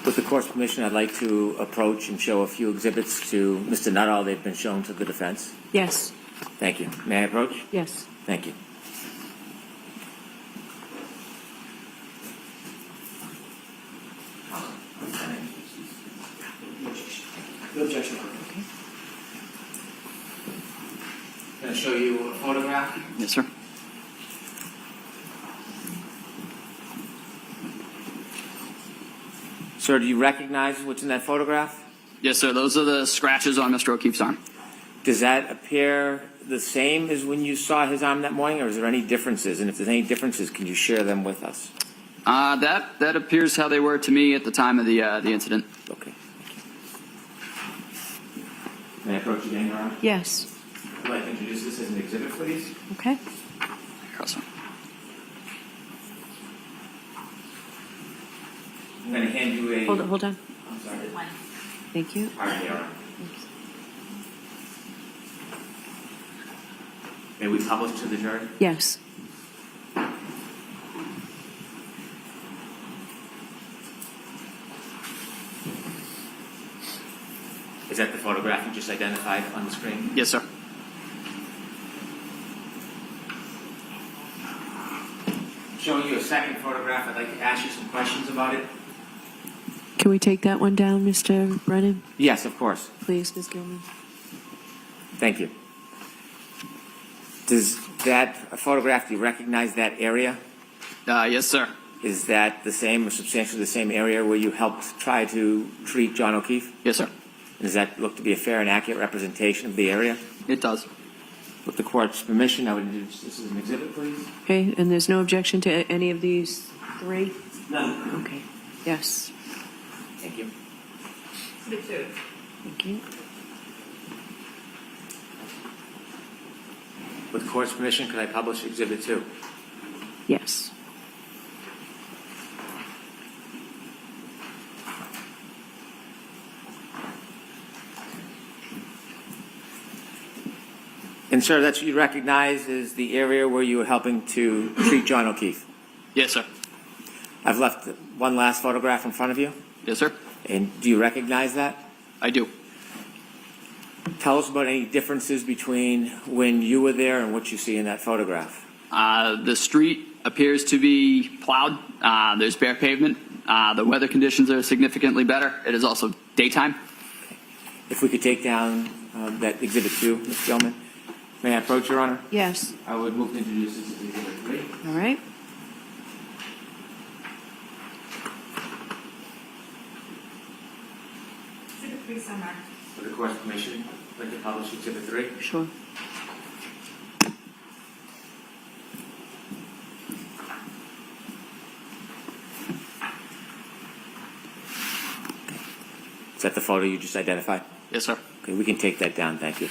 S2: With the court's permission, I'd like to approach and show a few exhibits to Mr. Nuttall. They've been shown to the defense.
S1: Yes.
S2: Thank you. May I approach?
S1: Yes.
S2: Thank you. No objection.
S1: Okay.
S2: Going to show you a photograph.
S3: Yes, sir.
S2: Sir, do you recognize what's in that photograph?
S3: Yes, sir. Those are the scratches on Mr. O'Keefe's arm.
S2: Does that appear the same as when you saw his arm that morning, or is there any differences? And if there's any differences, can you share them with us?
S3: That appears how they were to me at the time of the incident.
S2: Okay. May I approach again, Your Honor?
S1: Yes.
S2: I'd like to introduce this as an exhibit, please.
S1: Okay.
S3: Here also.
S2: I'm going to hand you a...
S1: Hold on.
S2: I'm sorry.
S1: Thank you.
S2: Pardon me, Your Honor. May we publish to the jury?
S1: Yes.
S2: Is that the photograph you just identified on the screen?
S3: Yes, sir.
S2: Showing you a second photograph, I'd like to ask you some questions about it.
S1: Can we take that one down, Mr. Brennan?
S2: Yes, of course.
S1: Please, Ms. Gilman.
S2: Thank you. Does that photograph, do you recognize that area?
S3: Yes, sir.
S2: Is that the same or substantially the same area where you helped try to treat John O'Keefe?
S3: Yes, sir.
S2: Does that look to be a fair and accurate representation of the area?
S3: It does.
S2: With the court's permission, I would introduce this as an exhibit, please.
S1: Okay, and there's no objection to any of these three?
S2: No.
S1: Okay. Yes.
S2: Thank you.
S1: Thank you.
S2: With the court's permission, could I publish exhibit 2?
S1: Yes.
S2: And sir, that's what you recognize as the area where you were helping to treat John O'Keefe.
S3: Yes, sir.
S2: I've left one last photograph in front of you.
S3: Yes, sir.
S2: And do you recognize that?
S3: I do.
S2: Tell us about any differences between when you were there and what you see in that photograph.
S3: The street appears to be plowed. There's bare pavement. The weather conditions are significantly better. It is also daytime.
S2: If we could take down that exhibit 2, Ms. Gilman. May I approach, Your Honor?
S1: Yes.
S2: I would move to introduce this as exhibit 3.
S1: All right.
S4: Exhibit 3 somewhere.
S2: With the court's permission, I'd like to publish exhibit 3.
S1: Sure.
S2: Is that the photo you just identified?
S3: Yes, sir.
S2: Okay, we can take that down. Thank you.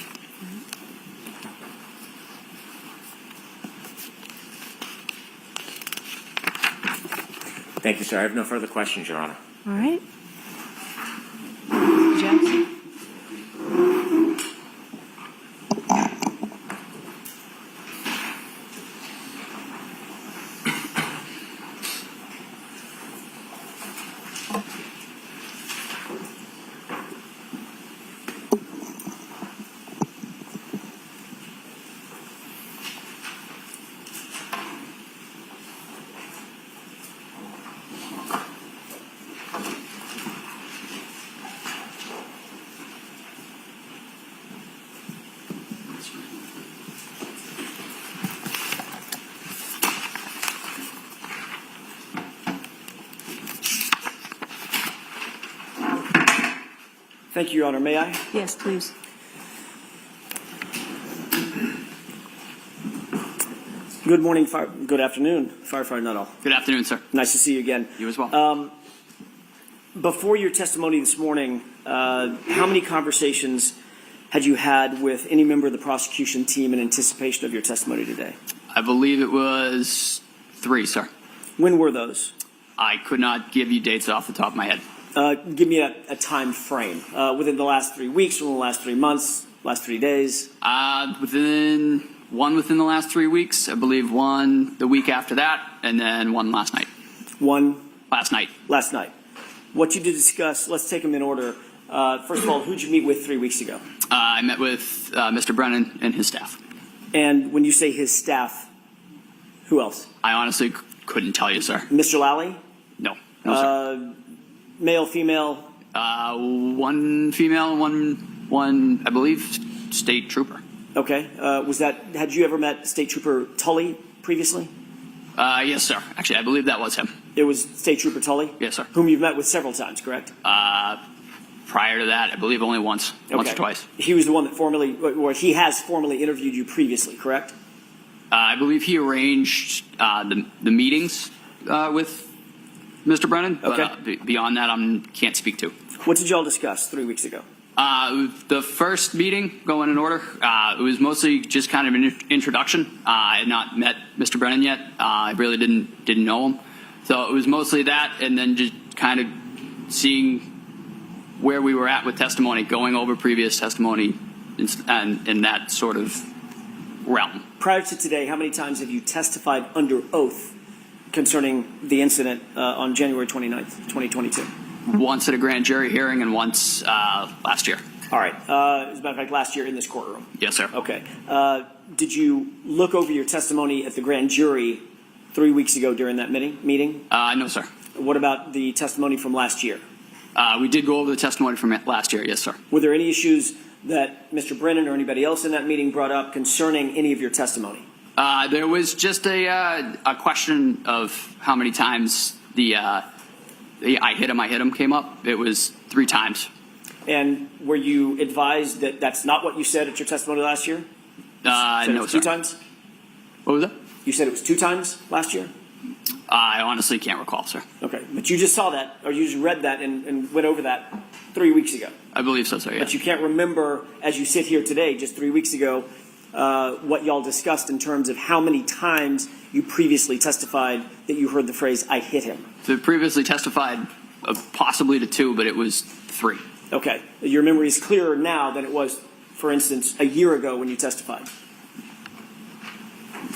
S2: Thank you, sir. I have no further questions, Your Honor.
S1: All right. Jackson?
S5: Thank you, Your Honor. May I?
S1: Yes, please.
S5: Good morning, good afternoon, Firefighter Nuttall.
S3: Good afternoon, sir.
S5: Nice to see you again.
S3: You as well.
S5: Before your testimony this morning, how many conversations had you had with any member of the prosecution team in anticipation of your testimony today?
S3: I believe it was 3, sir.
S5: When were those?
S3: I could not give you dates off the top of my head.
S5: Give me a time frame. Within the last 3 weeks, within the last 3 months, last 3 days?
S3: Within the last 3 weeks, I believe one the week after that, and then one last night.
S5: One?
S3: Last night.
S5: Last night. What you did discuss, let's take them in order. First of all, who'd you meet with 3 weeks ago?
S3: I met with Mr. Brennan and his staff.
S5: And when you say his staff, who else?
S3: I honestly couldn't tell you, sir.
S5: Mr. Lally?
S3: No, sir.
S5: Male, female?
S3: One female, one I believe, state trooper.
S5: Okay. Had you ever met State Trooper Tully previously?
S3: Yes, sir. Actually, I believe that was him.
S5: It was State Trooper Tully?
S3: Yes, sir.
S5: Whom you've met with several times, correct?
S3: Prior to that, I believe only once or twice.
S5: He was the one that he has formally interviewed you previously, correct?
S3: I believe he arranged the meetings with Mr. Brennan, but
S5: Okay.
S3: Beyond that, I can't speak to.
S5: What did y'all discuss 3 weeks ago?
S3: The first meeting, going in order, it was mostly just kind of an introduction. I had not met Mr. Brennan yet. I really didn't know him. So it was mostly that, and then just kind of seeing where we were at with testimony, going over previous testimony and in that sort of realm.
S5: Prior to today, how many times have you testified under oath concerning the incident on January 29th, 2022?
S3: Once at a grand jury hearing and once last year.
S5: All right. As a matter of fact, last year in this courtroom.
S3: Yes, sir.
S5: Okay. Did you look over your testimony at the grand jury 3 weeks ago during that meeting?
S3: No, sir.
S5: What about the testimony from last year?
S3: We did go over the testimony from last year. Yes, sir.
S5: Were there any issues that Mr. Brennan or anybody else in that meeting brought up concerning any of your testimony?
S3: There was just a question of how many times the I hit him came up. It was 3 times.
S5: And were you advised that that's not what you said at your testimony last year?
S3: No, sir.
S5: 2 times?
S3: What was that?
S5: You said it was 2 times last year?
S3: I honestly can't recall, sir.
S5: Okay. But you just saw that, or you just read that and went over that 3 weeks ago.
S3: I believe so, sir, yeah.
S5: But you can't remember, as you sit here today, just 3 weeks ago, what y'all discussed in terms of how many times you previously testified that you heard the phrase, I hit him.
S3: So previously testified possibly to 2, but it was 3.
S5: Okay. Your memory is clearer now than it was, for instance, a year ago when you testified.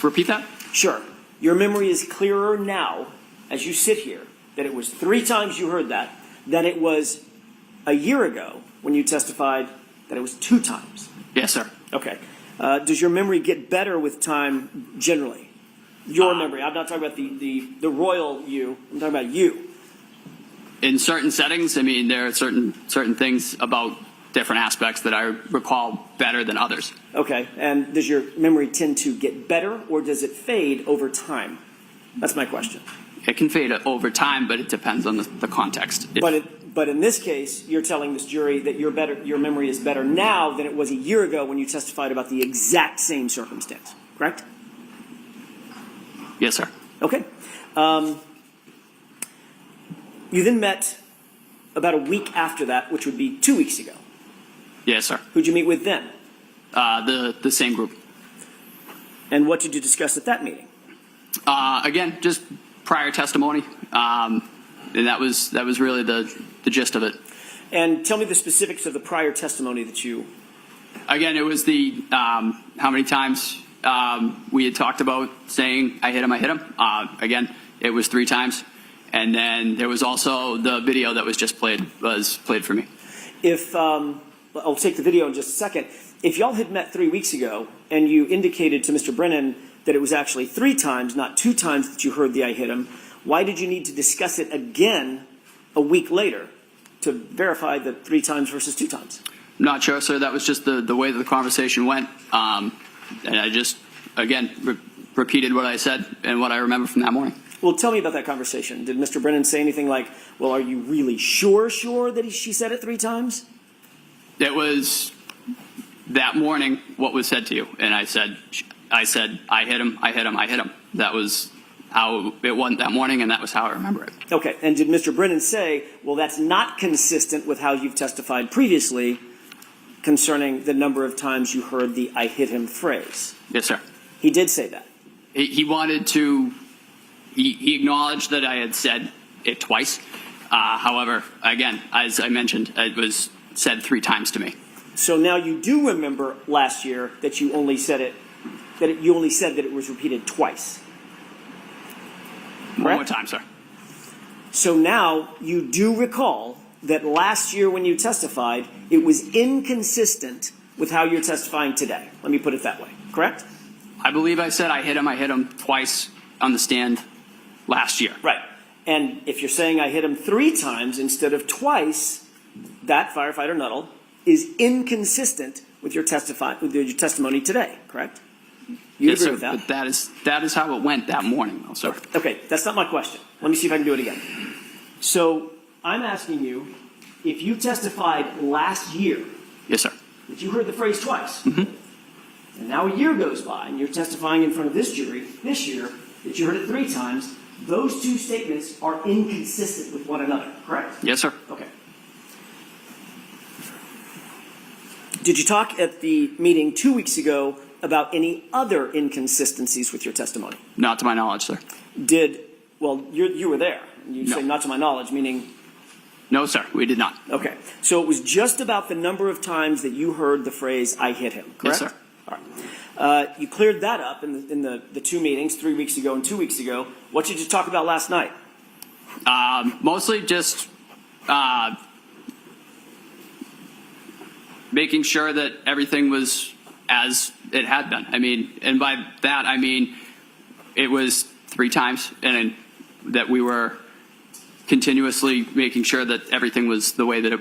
S3: Repeat that?
S5: Sure. Your memory is clearer now, as you sit here, that it was 3 times you heard that, than it was a year ago when you testified that it was 2 times.
S3: Yes, sir.
S5: Okay. Does your memory get better with time generally? Your memory. I'm not talking about the royal you. I'm talking about you.
S3: In certain settings, I mean, there are certain things about different aspects that I recall better than others. Okay.
S5: And does your memory tend to get better, or does it fade over time? That's my question.
S3: It can fade over time, but it depends on the context.
S5: But in this case, you're telling this jury that your memory is better now than it was a year ago when you testified about the exact same circumstance, correct?
S3: Yes, sir.
S5: Okay. You then met about a week after that, which would be 2 weeks ago.
S3: Yes, sir.
S5: Who'd you meet with then?
S3: The same group.
S5: And what did you discuss at that meeting?
S3: Again, just prior testimony, and that was really the gist of it.
S5: And tell me the specifics of the prior testimony that you...
S3: Again, it was the how many times we had talked about saying I hit him. Again, it was 3 times. And then there was also the video that was just played for me.
S5: I'll take the video in just a second. If y'all had met 3 weeks ago and you indicated to Mr. Brennan that it was actually 3 times, not 2 times that you heard the I hit him, why did you need to discuss it again a week later to verify the 3 times versus 2 times?
S3: Not sure, sir. That was just the way that the conversation went. And I just, again, repeated what I said and what I remember from that morning.
S5: Well, tell me about that conversation. Did Mr. Brennan say anything like, well, are you really sure that she said it 3 times?
S3: It was that morning what was said to you. And I said, I hit him. That was how it went that morning, and that was how I remember it.
S5: Okay. And did Mr. Brennan say, well, that's not consistent with how you've testified previously concerning the number of times you heard the I hit him phrase?
S3: Yes, sir.
S5: He did say that.
S3: He wanted to he acknowledged that I had said it twice. However, again, as I mentioned, it was said 3 times to me.
S5: So now you do remember last year that you only said it, you only said that it was repeated twice.
S3: One more
S5: Correct?
S3: time, sir.
S5: So now you do recall that last year when you testified, it was inconsistent with how you're testifying today. Let me put it that way. Correct?
S3: I believe I said I hit him twice on the stand last year.
S5: Right. And if you're saying I hit him 3 times instead of twice, that firefighter Nuttall is inconsistent with your testimony today. Correct? You
S3: Yes,
S5: agree
S3: sir,
S5: with that?
S3: but that is how it went that morning, though, sir.
S5: Okay, that's not my question. Let me see if I can do it again. So I'm asking you, if you testified last year
S3: Yes, sir.
S5: that you heard the phrase twice, and now a year goes by and you're testifying in front of this jury this year that you heard it 3 times, those 2 statements are inconsistent with one another, correct?
S3: Yes, sir.
S5: Okay. Did you talk at the meeting 2 weeks ago about any other inconsistencies with your testimony?
S3: Not to my knowledge, sir.
S5: Well, you were there. You
S3: No.
S5: say not to my knowledge, meaning,
S3: No, sir, we did not.
S5: okay. So it was just about the number of times that you heard the phrase, I hit him, correct?
S3: Yes, sir.
S5: All right. You cleared that up in the 2 meetings, 3 weeks ago and 2 weeks ago. What did you talk about last night?
S3: Mostly just making sure that everything was as it had been. I mean, and by that, I mean, it was 3 times, and that we were continuously making sure that everything was the way that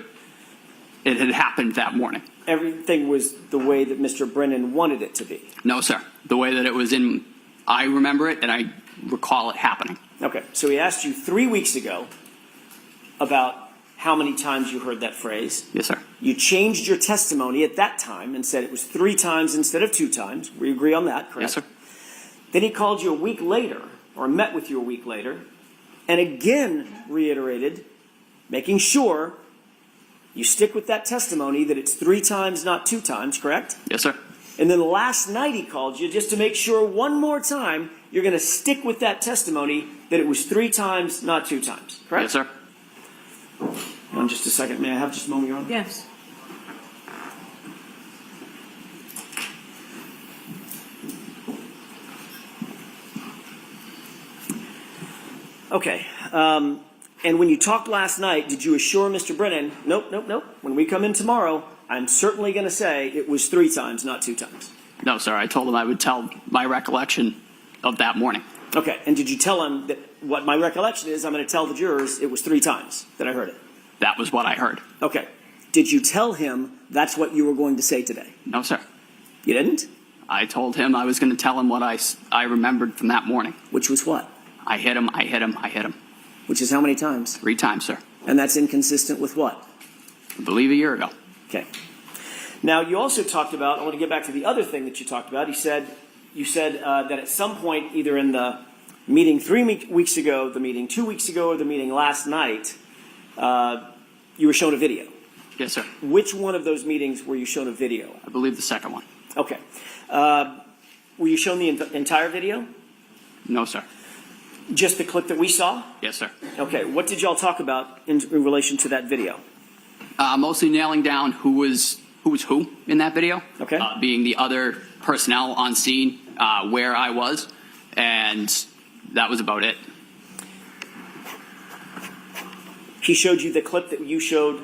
S3: it had happened that morning.
S5: Everything was the way that Mr. Brennan wanted it to be.
S3: No, sir. The way that it was I remember it, and I recall it happening.
S5: Okay. So he asked you 3 weeks ago about how many times you heard that phrase.
S3: Yes, sir.
S5: You changed your testimony at that time and said it was 3 times instead of 2 times. We agree on that, correct?
S3: Yes, sir.
S5: Then he called you a week later, or met with you a week later, and again reiterated, making sure you stick with that testimony that it's 3 times, not 2 times, correct?
S3: Yes, sir.
S5: And then last night he called you just to make sure one more time you're going to stick with that testimony that it was 3 times, not 2 times, correct?
S3: Yes, sir.
S5: Hold on just a second. May I have just a moment, Your Honor?
S1: Yes.
S5: Okay. And when you talked last night, did you assure Mr. Brennan, nope. When we come in tomorrow, I'm certainly going to say it was 3 times, not 2 times?
S3: No, sir. I told him I would tell my recollection of that morning.
S5: Okay. And did you tell him that what my recollection is, I'm going to tell the jurors it was 3 times that I heard it?
S3: That was what I heard.
S5: Okay. Did you tell him that's what you were going to say today?
S3: No, sir.
S5: You didn't?
S3: I told him I was going to tell him what I remembered from that morning.
S5: Which was what?
S3: I hit him.
S5: Which is how many times?
S3: 3 times, sir.
S5: And that's inconsistent with what?
S3: I believe a year ago.
S5: Okay. Now, you also talked about, I want to get back to the other thing that you talked about. You said that at some point, either in the meeting 3 weeks ago, the meeting 2 weeks ago, or the meeting last night, you were shown a video.
S3: Yes, sir.
S5: Which one of those meetings were you shown a video?
S3: I believe the second one.
S5: Okay. Were you shown the entire video?
S3: No, sir.
S5: Just the clip that we saw?
S3: Yes, sir.
S5: Okay. What did y'all talk about in relation to that video?
S3: Mostly nailing down who was who in that video.
S5: Okay.
S3: Being the other personnel on scene, where I was, and that was about it.
S5: He showed you the clip that you showed.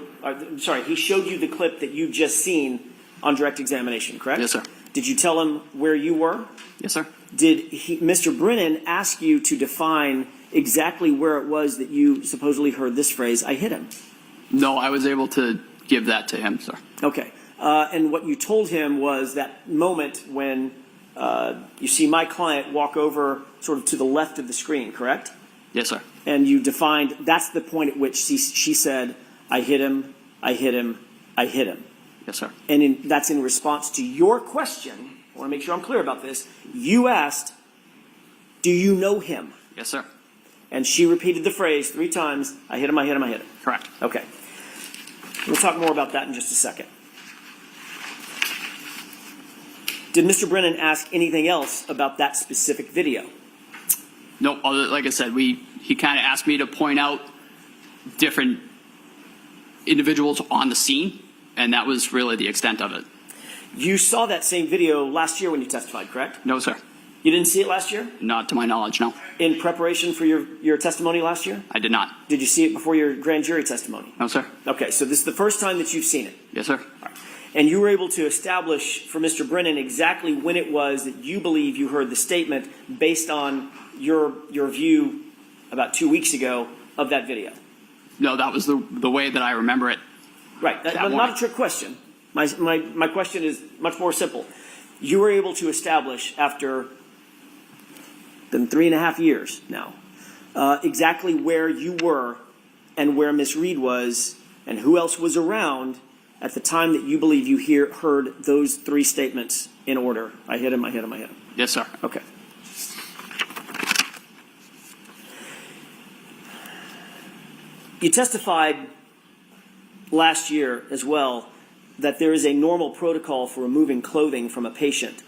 S5: He showed you the clip that you just seen on direct examination, correct?
S3: Yes, sir.
S5: Did you tell him where you were?
S3: Yes, sir.
S5: Did Mr. Brennan ask you to define exactly where it was that you supposedly heard this phrase, I hit him?
S3: No, I was able to give that to him, sir.
S5: Okay. And what you told him was that moment when you see my client walk over sort of to the left of the screen, correct?
S3: Yes, sir.
S5: And you defined, that's the point at which she said, I hit him, I hit him, I hit him.
S3: Yes, sir.
S5: And that's in response to your question. I want to make sure I'm clear about this. You asked, do you know him?
S3: Yes, sir.
S5: And she repeated the phrase 3 times, I hit him, I hit him, I hit him.
S3: Correct.
S5: Okay. We'll talk more about that in just a second. Did Mr. Brennan ask anything else about that specific video?
S3: Nope. Like I said, he kind of asked me to point out different individuals on the scene, and that was really the extent of it.
S5: You saw that same video last year when you testified, correct?
S3: No, sir.
S5: You didn't see it last year?
S3: Not to my knowledge, no.
S5: In preparation for your testimony last year?
S3: I did not.
S5: Did you see it before your grand jury testimony?
S3: No, sir.
S5: Okay, so this is the first time that you've seen it.
S3: Yes, sir.
S5: And you were able to establish for Mr. Brennan exactly when it was that you believe you heard the statement based on your view about 2 weeks ago of that video.
S3: No, that was the way that I remember it.
S5: Right,
S3: That
S5: but not
S3: morning.
S5: a trick question. My question is much more simple. You were able to establish after than 3.5 years now, exactly where you were and where Miss Reed was and who else was around at the time that you believe you heard those three statements in order. I hit him, I hit him, I hit him.
S3: Yes, sir.
S5: Okay. You testified last year as well that there is a normal protocol for removing clothing from a patient,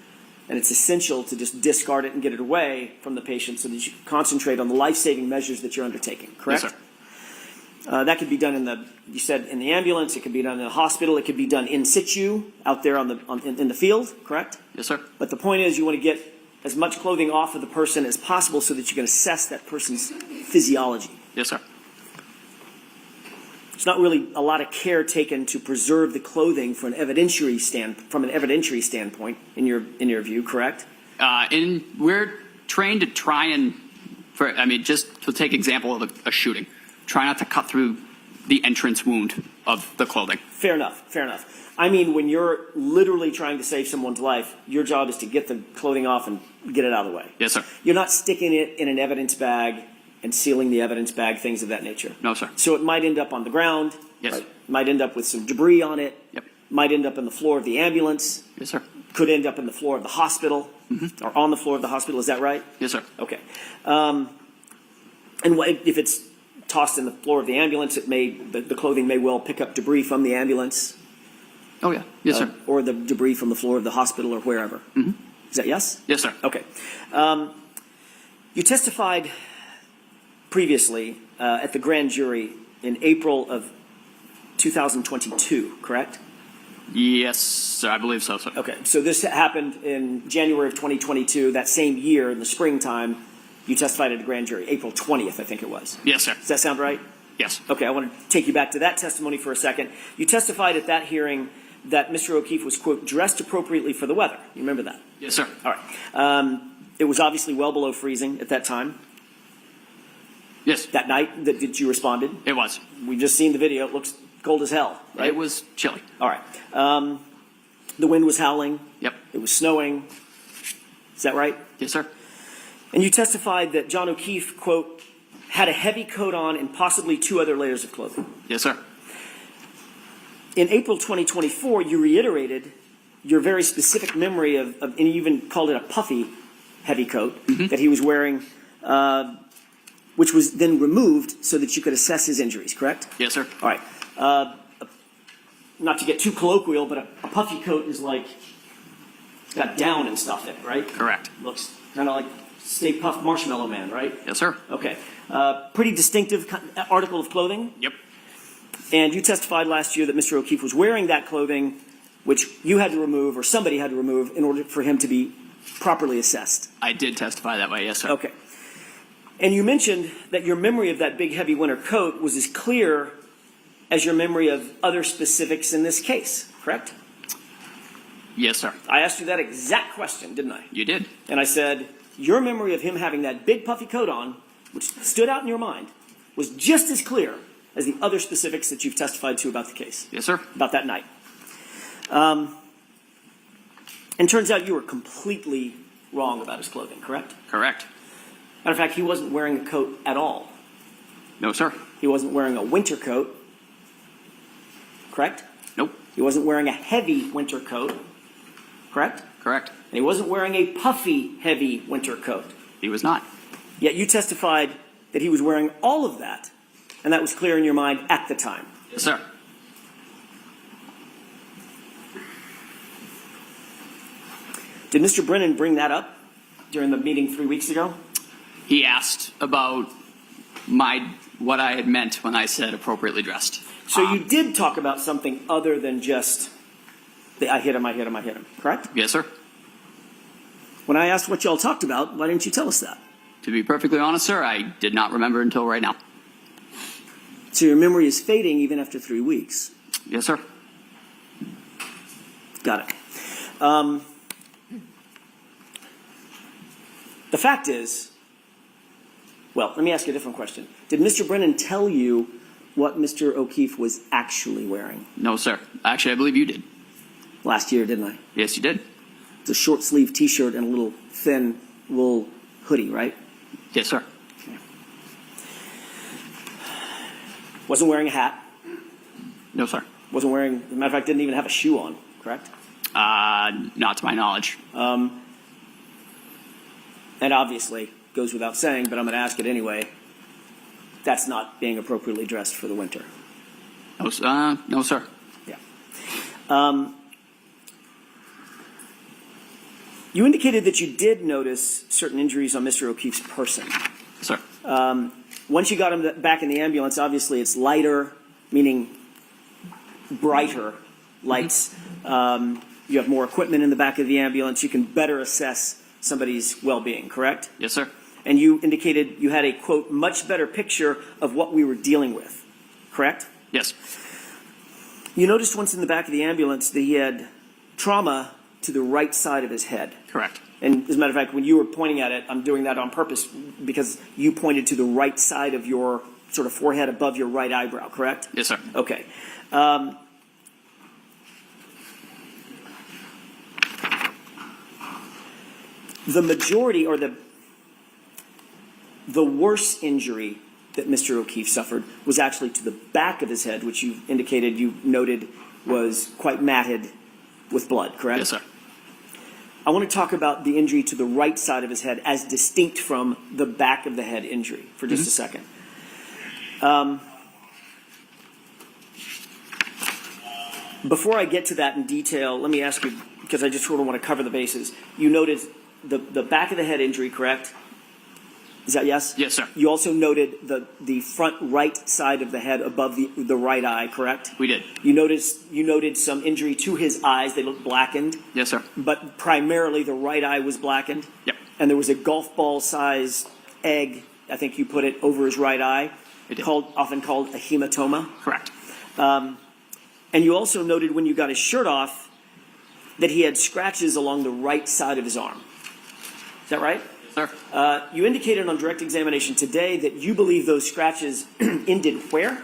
S5: and it's essential to just discard it and get it away from the patient so that you can concentrate on the life-saving measures that you're undertaking, correct?
S3: Yes, sir.
S5: That could be done you said in the ambulance, it could be done in the hospital, it could be done in situ, out there in the field, correct?
S3: Yes, sir.
S5: But the point is you want to get as much clothing off of the person as possible so that you can assess that person's physiology.
S3: Yes, sir.
S5: There's not really a lot of care taken to preserve the clothing from an evidentiary standpoint, in your view, correct?
S3: We're trained to try and, just to take example of a shooting, try not to cut through the entrance wound of the clothing.
S5: Fair enough, fair enough. I mean, when you're literally trying to save someone's life, your job is to get the clothing off and get it out of the way.
S3: Yes, sir.
S5: You're not sticking it in an evidence bag and sealing the evidence bag, things of that nature.
S3: No, sir.
S5: So it might end up on the ground.
S3: Yes.
S5: Right? Might end up with some debris on it.
S3: Yep.
S5: Might end up in the floor of the ambulance.
S3: Yes, sir.
S5: Could end up in the floor of the hospital, or on the floor of the hospital. Is that right?
S3: Yes, sir.
S5: Okay. If it's tossed in the floor of the ambulance, the clothing may well pick up debris from the ambulance.
S3: Oh, yeah. Yes, sir.
S5: Or the debris from the floor of the hospital or wherever. Is that yes?
S3: Yes, sir.
S5: Okay. You testified previously at the grand jury in April of 2022, correct?
S3: Yes, sir. I believe so, sir.
S5: Okay. So this happened in January of 2022, that same year in the springtime. You testified at the grand jury, April 20th, I think it was.
S3: Yes, sir.
S5: Does that sound right?
S3: Yes.
S5: Okay, I want to take you back to that testimony for a second. You testified at that hearing that Mr. O'Keefe was, quote, dressed appropriately for the weather. You remember that?
S3: Yes, sir.
S5: All right. It was obviously well below freezing at that time,
S3: Yes,
S5: that night that you responded.
S3: it was.
S5: We've just seen the video. It looks cold as hell, right?
S3: It was chilly.
S5: All right. The wind was howling.
S3: Yep.
S5: It was snowing. Is that right?
S3: Yes, sir.
S5: And you testified that John O'Keefe, quote, had a heavy coat on and possibly 2 other layers of clothing.
S3: Yes, sir.
S5: In April 2024, you reiterated your very specific memory of and you even called it a puffy heavy coat that he was wearing, which was then removed so that you could assess his injuries, correct?
S3: Yes, sir.
S5: All right. Not to get too colloquial, but a puffy coat is like got down and stuff in it, right?
S3: Correct.
S5: Looks kind of like Stay Puft Marshmallow Man, right?
S3: Yes, sir.
S5: Okay. Pretty distinctive article of clothing.
S3: Yep.
S5: And you testified last year that Mr. O'Keefe was wearing that clothing, which you had to remove or somebody had to remove in order for him to be properly assessed.
S3: I did testify that way. Yes, sir.
S5: Okay. And you mentioned that your memory of that big heavy winter coat was as clear as your memory of other specifics in this case, correct?
S3: Yes, sir.
S5: I asked you that exact question, didn't I?
S3: You did.
S5: And I said, your memory of him having that big puffy coat on, which stood out in your mind, was just as clear as the other specifics that you've testified to about the case.
S3: Yes, sir.
S5: About that night. And turns out you were completely wrong about his clothing, correct?
S3: Correct.
S5: Matter of fact, he wasn't wearing a coat at all.
S3: No, sir.
S5: He wasn't wearing a winter coat, correct?
S3: Nope.
S5: He wasn't wearing a heavy winter coat, correct?
S3: Correct.
S5: And he wasn't wearing a puffy, heavy winter coat.
S3: He was not.
S5: Yet you testified that he was wearing all of that, and that was clear in your mind at the time.
S3: Yes, sir.
S5: Did Mr. Brennan bring that up during the meeting 3 weeks ago?
S3: He asked about what I had meant when I said appropriately dressed.
S5: So you did talk about something other than just the I hit him, correct?
S3: Yes, sir.
S5: When I asked what y'all talked about, why didn't you tell us that?
S3: To be perfectly honest, sir, I did not remember until right now.
S5: So your memory is fading even after 3 weeks.
S3: Yes, sir.
S5: Got it. The fact is, well, let me ask you a different question. Did Mr. Brennan tell you what Mr. O'Keefe was actually wearing?
S3: No, sir. Actually, I believe you did.
S5: Last year, didn't I?
S3: Yes, you did.
S5: It's a short sleeve T-shirt and a little thin wool hoodie, right?
S3: Yes, sir.
S5: Wasn't wearing a hat.
S3: No, sir.
S5: Wasn't wearing, as a matter of fact, didn't even have a shoe on, correct?
S3: Not to my knowledge.
S5: And obviously, goes without saying, but I'm going to ask it anyway, that's not being appropriately dressed for the winter.
S3: No, sir.
S5: Yeah. You indicated that you did notice certain injuries on Mr. O'Keefe's person.
S3: Sir.
S5: Once you got him back in the ambulance, obviously it's lighter, meaning brighter lights. You have more equipment in the back of the ambulance. You can better assess somebody's well-being, correct?
S3: Yes, sir.
S5: And you indicated you had a, quote, much better picture of what we were dealing with, correct?
S3: Yes.
S5: You noticed once in the back of the ambulance that he had trauma to the right side of his head.
S3: Correct.
S5: And as a matter of fact, when you were pointing at it, I'm doing that on purpose because you pointed to the right side of your sort of forehead above your right eyebrow, correct?
S3: Yes, sir.
S5: Okay. The majority or the worst injury that Mr. O'Keefe suffered was actually to the back of his head, which you indicated, you noted, was quite matted with blood, correct?
S3: Yes, sir.
S5: I want to talk about the injury to the right side of his head as distinct from the back of the head injury for just a second. Before I get to that in detail, let me ask you, because I just sort of want to cover the bases. You noted the back of the head injury, correct? Is that yes?
S3: Yes, sir.
S5: You also noted the front right side of the head above the right eye, correct?
S3: We did.
S5: You noted some injury to his eyes. They looked blackened.
S3: Yes, sir.
S5: But primarily the right eye was blackened.
S3: Yep.
S5: And there was a golf ball size egg, I think you put it, over his right eye,
S3: I did.
S5: often called a hematoma.
S3: Correct.
S5: And you also noted when you got his shirt off that he had scratches along the right side of his arm. Is that right?
S3: Sir.
S5: You indicated on direct examination today that you believe those scratches ended where?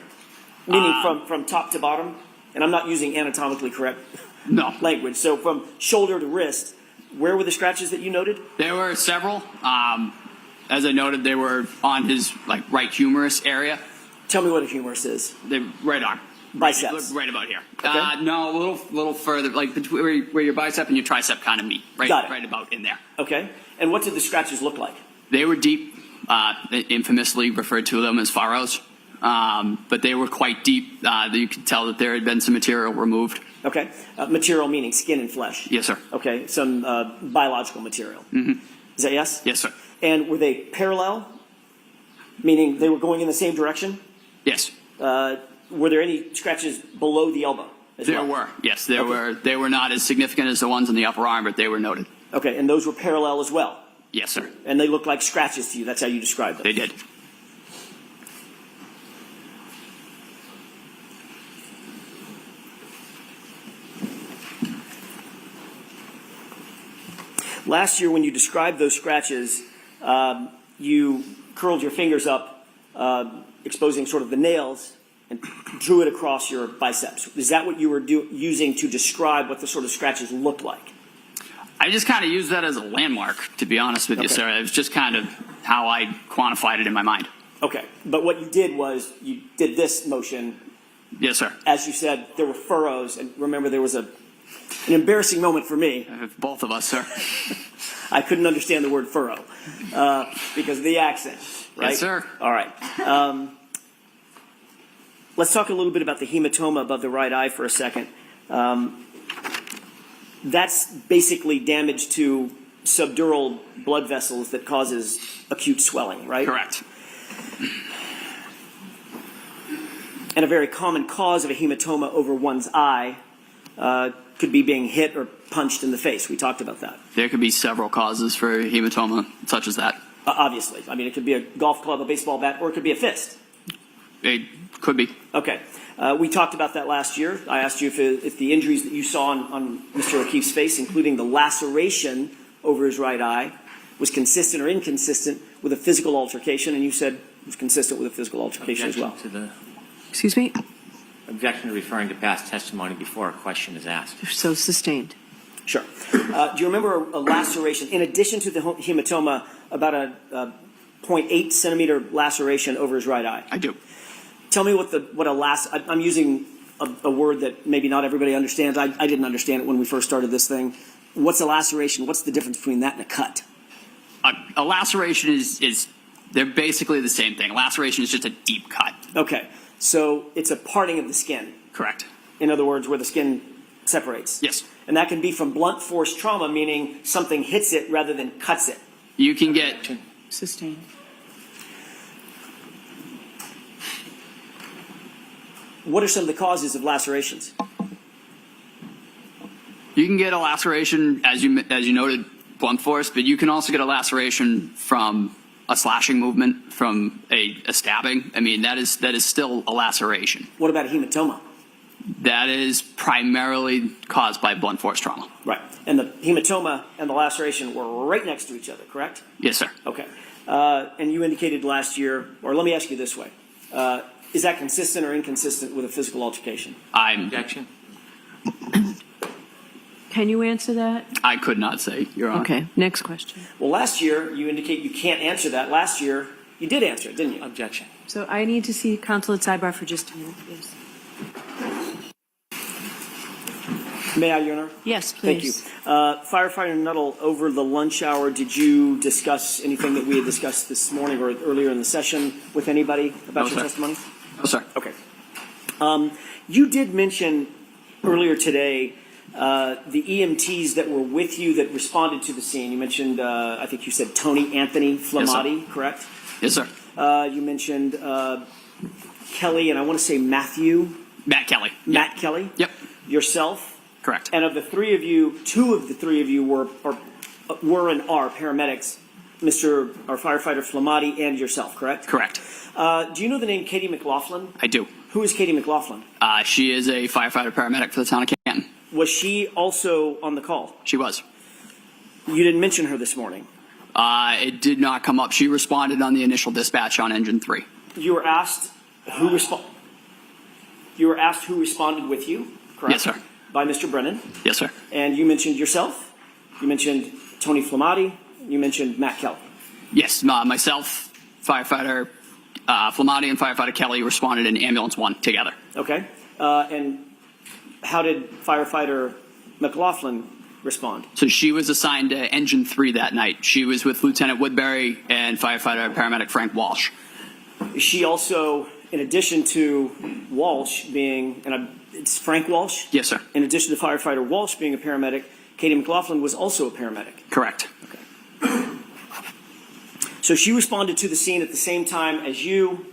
S5: Meaning from top to bottom? And I'm not using anatomically correct
S3: No.
S5: language. So from shoulder to wrist, where were the scratches that you noted?
S3: There were several. As I noted, they were on his right humerus area.
S5: Tell me what a humerus is.
S3: They right arm.
S5: Biceps.
S3: Right about here.
S5: Okay.
S3: No, a little further, like between where your bicep and your tricep kind of meet. Right,
S5: Got it.
S3: right about in there.
S5: Okay. And what did the scratches look like?
S3: They were deep. Infamously referred to them as furrows, but they were quite deep. You could tell that there had been some material removed.
S5: Okay. Material meaning skin and flesh.
S3: Yes, sir.
S5: Okay. Some biological material. Mm-hmm. Is that yes?
S3: Yes, sir.
S5: And were they parallel? Meaning they were going in the same direction?
S3: Yes.
S5: Were there any scratches below the elbow as
S3: There
S5: well?
S3: were. Yes, there were. They were not as significant as the ones in the upper arm, but they were noted.
S5: Okay. And those were parallel as well?
S3: Yes, sir.
S5: And they looked like scratches to you. That's how you described them?
S3: They did.
S5: Last year when you described those scratches, you curled your fingers up, exposing sort of the nails, and drew it across your biceps. Is that what you were using to describe what the sort of scratches looked like?
S3: I just kind of used that as a landmark, to be honest with you,
S5: Okay.
S3: sir. It was just kind of how I quantified it in my mind.
S5: Okay. But what you did was you did this motion.
S3: Yes, sir.
S5: As you said, there were furrows. And remember, there was an embarrassing moment for me.
S3: Both of us, sir.
S5: I couldn't understand the word furrow because of the accent, right?
S3: Yes, sir.
S5: All right. Let's talk a little bit about the hematoma above the right eye for a second. That's basically damage to subdural blood vessels that causes acute swelling, right?
S3: Correct.
S5: And a very common cause of a hematoma over one's eye could be being hit or punched in the face. We talked about that.
S3: There could be several causes for hematoma, such as that.
S5: Obviously. I mean, it could be a golf club, a baseball bat, or it could be a fist.
S3: It could be.
S5: Okay. We talked about that last year. I asked you if the injuries that you saw on Mr. O'Keefe's face, including the laceration over his right eye, was consistent or inconsistent with a physical altercation, and you said it was consistent with a physical altercation as well.
S1: Excuse me?
S2: Objection to referring to past testimony before a question is asked.
S1: So sustained.
S5: Sure. Do you remember a laceration, in addition to the hematoma, about a 0.8 centimeter laceration over his right eye?
S3: I do.
S5: Tell me I'm using a word that maybe not everybody understands. I didn't understand it when we first started this thing. What's a laceration? What's the difference between that and a cut?
S3: A laceration is they're basically the same thing. A laceration is just a deep cut.
S5: Okay. So it's a parting of the skin.
S3: Correct.
S5: In other words, where the skin separates.
S3: Yes.
S5: And that can be from blunt force trauma, meaning something hits it rather than cuts it.
S3: You can get
S1: Sustained.
S5: What are some of the causes of lacerations?
S3: a laceration, as you noted, blunt force, but you can also get a laceration from a slashing movement, from a stabbing. I mean, that is still a laceration.
S5: What about a hematoma?
S3: That is primarily caused by blunt force trauma.
S5: Right. And the hematoma and the laceration were right next to each other, correct?
S3: Yes, sir.
S5: Okay. And you indicated last year, or let me ask you this way. Is that consistent or inconsistent with a physical altercation?
S2: Objection.
S1: Can you answer that?
S3: I could not say, Your Honor.
S1: Okay, next question.
S5: Well, last year, you indicate you can't answer that. Last year, you did answer it, didn't you?
S2: Objection.
S1: So I need to see counsel at sidebar for just a minute, please.
S5: May I, Your Honor?
S1: Yes,
S5: Thank you.
S1: please.
S5: Firefighter Nuttall, over the lunch hour, did you discuss anything that we had discussed this morning or earlier in the session with anybody about
S3: No,
S5: your
S3: sir.
S5: testimony?
S3: No, sir.
S5: Okay. You did mention earlier today the EMTs that were with you that responded to the scene. You mentioned, I think you said Tony Anthony Flamati, correct?
S3: Yes, sir.
S5: You mentioned Kelly, and I want to say Matthew.
S3: Matt Kelly.
S5: Matt Kelly.
S3: Yep.
S5: Yourself.
S3: Correct.
S5: And of the three of you, two of the three of you were and are paramedics, our firefighter Flamati and yourself, correct?
S3: Correct.
S5: Do you know the name Katie McLaughlin?
S3: I do.
S5: Who is Katie McLaughlin?
S3: She is a firefighter paramedic for the town of Canton.
S5: Was she also on the call?
S3: She was.
S5: You didn't mention her this morning.
S3: It did not come up. She responded on the initial dispatch on engine 3.
S5: You were asked who responded with you, correct?
S3: Yes, sir.
S5: By Mr. Brennan.
S3: Yes, sir.
S5: And you mentioned yourself. You mentioned Tony Flamati. You mentioned Matt Kelly.
S3: Yes, myself, firefighter Flamati, and firefighter Kelly responded in ambulance 1 together.
S5: Okay. And how did firefighter McLaughlin respond?
S3: So she was assigned to engine 3 that night. She was with Lieutenant Woodbury and firefighter paramedic Frank Walsh.
S5: Is she also, in addition to Walsh being, it's Frank Walsh?
S3: Yes, sir.
S5: In addition to firefighter Walsh being a paramedic, Katie McLaughlin was also a paramedic.
S3: Correct.
S5: So she responded to the scene at the same time as you,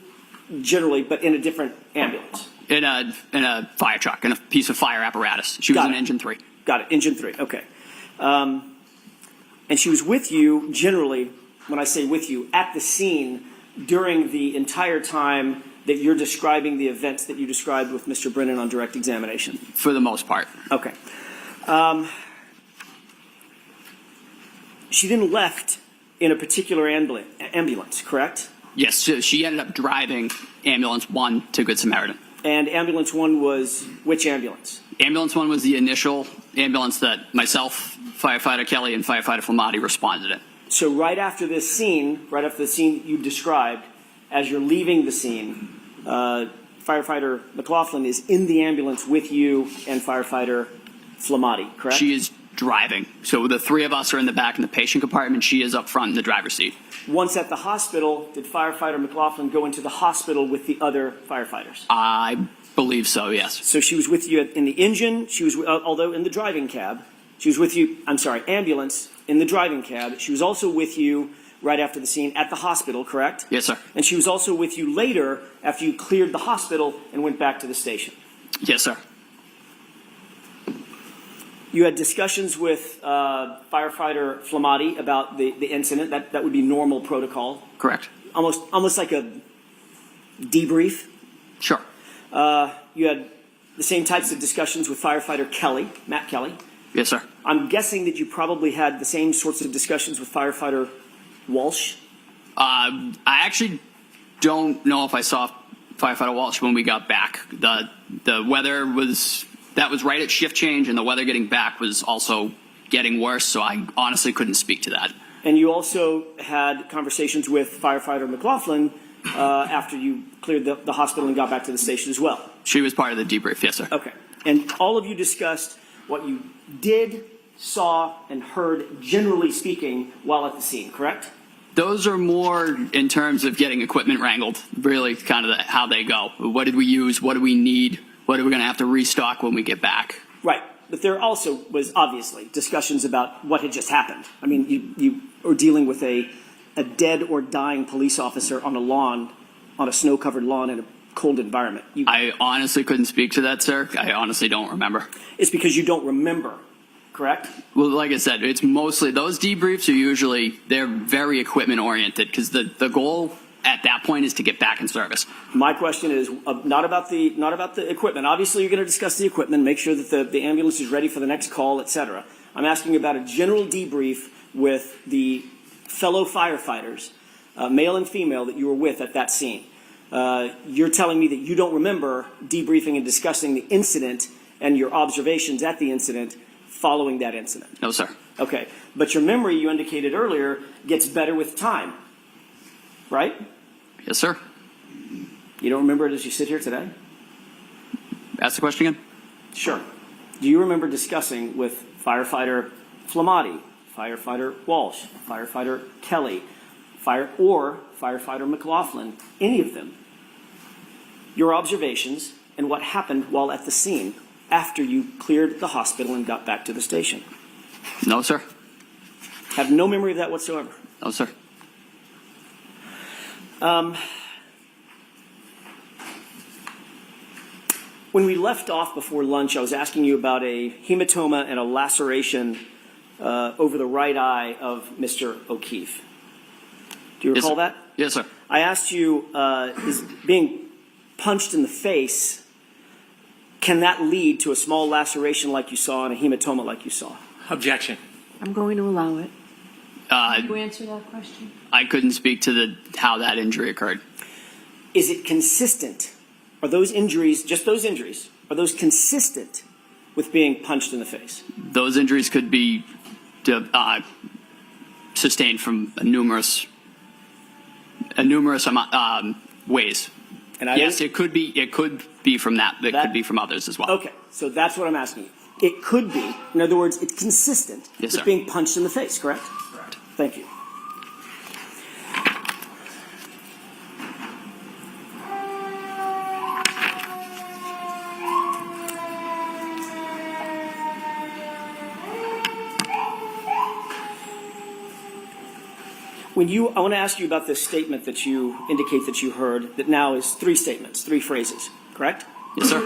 S5: generally, but in a different ambulance.
S3: In a fire truck, in a piece of fire apparatus. She was
S5: Got
S3: in
S5: it.
S3: engine 3.
S5: Got it, engine 3, okay. And she was with you, generally, when I say with you, at the scene during the entire time that you're describing the events that you described with Mr. Brennan on direct examination.
S3: For the most part.
S5: Okay. She then left in a particular ambulance, correct?
S3: Yes, so she ended up driving ambulance 1 to Good Samaritan.
S5: And ambulance 1 was which ambulance?
S3: Ambulance 1 was the initial ambulance that myself, firefighter Kelly, and firefighter Flamati responded in.
S5: So right after the scene you described, as you're leaving the scene, firefighter McLaughlin is in the ambulance with you and firefighter Flamati, correct?
S3: She is driving. So the three of us are in the back in the patient compartment. She is up front in the driver's seat.
S5: Once at the hospital, did firefighter McLaughlin go into the hospital with the other firefighters?
S3: I believe so, yes.
S5: So she was with you in the engine, she was, although in the driving cab, She was with you, ambulance in the driving cab. She was also with you right after the scene at the hospital, correct?
S3: Yes, sir.
S5: And she was also with you later after you cleared the hospital and went back to the station.
S3: Yes, sir.
S5: You had discussions with firefighter Flamati about the incident. That would be normal protocol.
S3: Correct.
S5: Almost like a debrief.
S3: Sure.
S5: You had the same types of discussions with firefighter Kelly, Matt Kelly.
S3: Yes, sir.
S5: I'm guessing that you probably had the same sorts of discussions with firefighter Walsh.
S3: I actually don't know if I saw firefighter Walsh when we got back. The weather was right at shift change, and the weather getting back was also getting worse. So I honestly couldn't speak to that.
S5: And you also had conversations with firefighter McLaughlin after you cleared the hospital and got back to the station as well.
S3: She was part of the debrief. Yes, sir.
S5: Okay. And all of you discussed what you did, saw, and heard, generally speaking, while at the scene, correct?
S3: Those are more in terms of getting equipment wrangled, really kind of how they go. What did we use? What do we need? What are we going to have to restock when we get back?
S5: Right. But there also was obviously discussions about what had just happened. I mean, you were dealing with a dead or dying police officer on a lawn, on a snow-covered lawn in a cold environment.
S3: I honestly couldn't speak to that, sir. I honestly don't remember.
S5: It's because you don't remember, correct?
S3: Well, like I said, it's mostly those debriefs they're very equipment oriented because the goal at that point is to get back in service.
S5: My question is not about the equipment. Obviously, you're going to discuss the equipment, make sure that the ambulance is ready for the next call, etc. I'm asking about a general debrief with the fellow firefighters, male and female, that you were with at that scene. You're telling me that you don't remember debriefing and discussing the incident and your observations at the incident following that incident.
S3: No, sir.
S5: Okay. But your memory, you indicated earlier, gets better with time, right?
S3: Yes, sir.
S5: You don't remember it as you sit here today?
S3: Ask the question again.
S5: Sure. Do you remember discussing with firefighter Flamati, firefighter Walsh, firefighter Kelly, or firefighter McLaughlin, any of them, your observations and what happened while at the scene after you cleared the hospital and got back to the station?
S3: No, sir.
S5: Have no memory of that whatsoever?
S3: No, sir.
S5: When we left off before lunch, I was asking you about a hematoma and a laceration over the right eye of Mr. O'Keefe. Do you
S3: Yes,
S5: recall
S3: sir.
S5: that?
S3: Yes, sir.
S5: I asked you, is being punched in the face, can that lead to a small laceration like you saw and a hematoma like you saw?
S2: Objection.
S1: I'm going to allow it. Can you
S3: Uh,
S1: answer that question?
S3: I couldn't speak to how that injury occurred.
S5: Is it consistent? Are those injuries, just those injuries, are those consistent with being punched in the face?
S3: Those injuries could be sustained from numerous ways.
S5: And I
S3: Yes,
S5: didn't-
S3: it could be from that. It could be from others as well.
S5: Okay, so that's what I'm asking you. It could be. In other words, it's consistent
S3: Yes,
S5: with
S3: sir.
S5: being punched in the face, correct?
S3: Correct.
S5: Thank you. I want to ask you about this statement that you indicate that you heard that now is 3 statements, 3 phrases, correct?
S3: Yes, sir.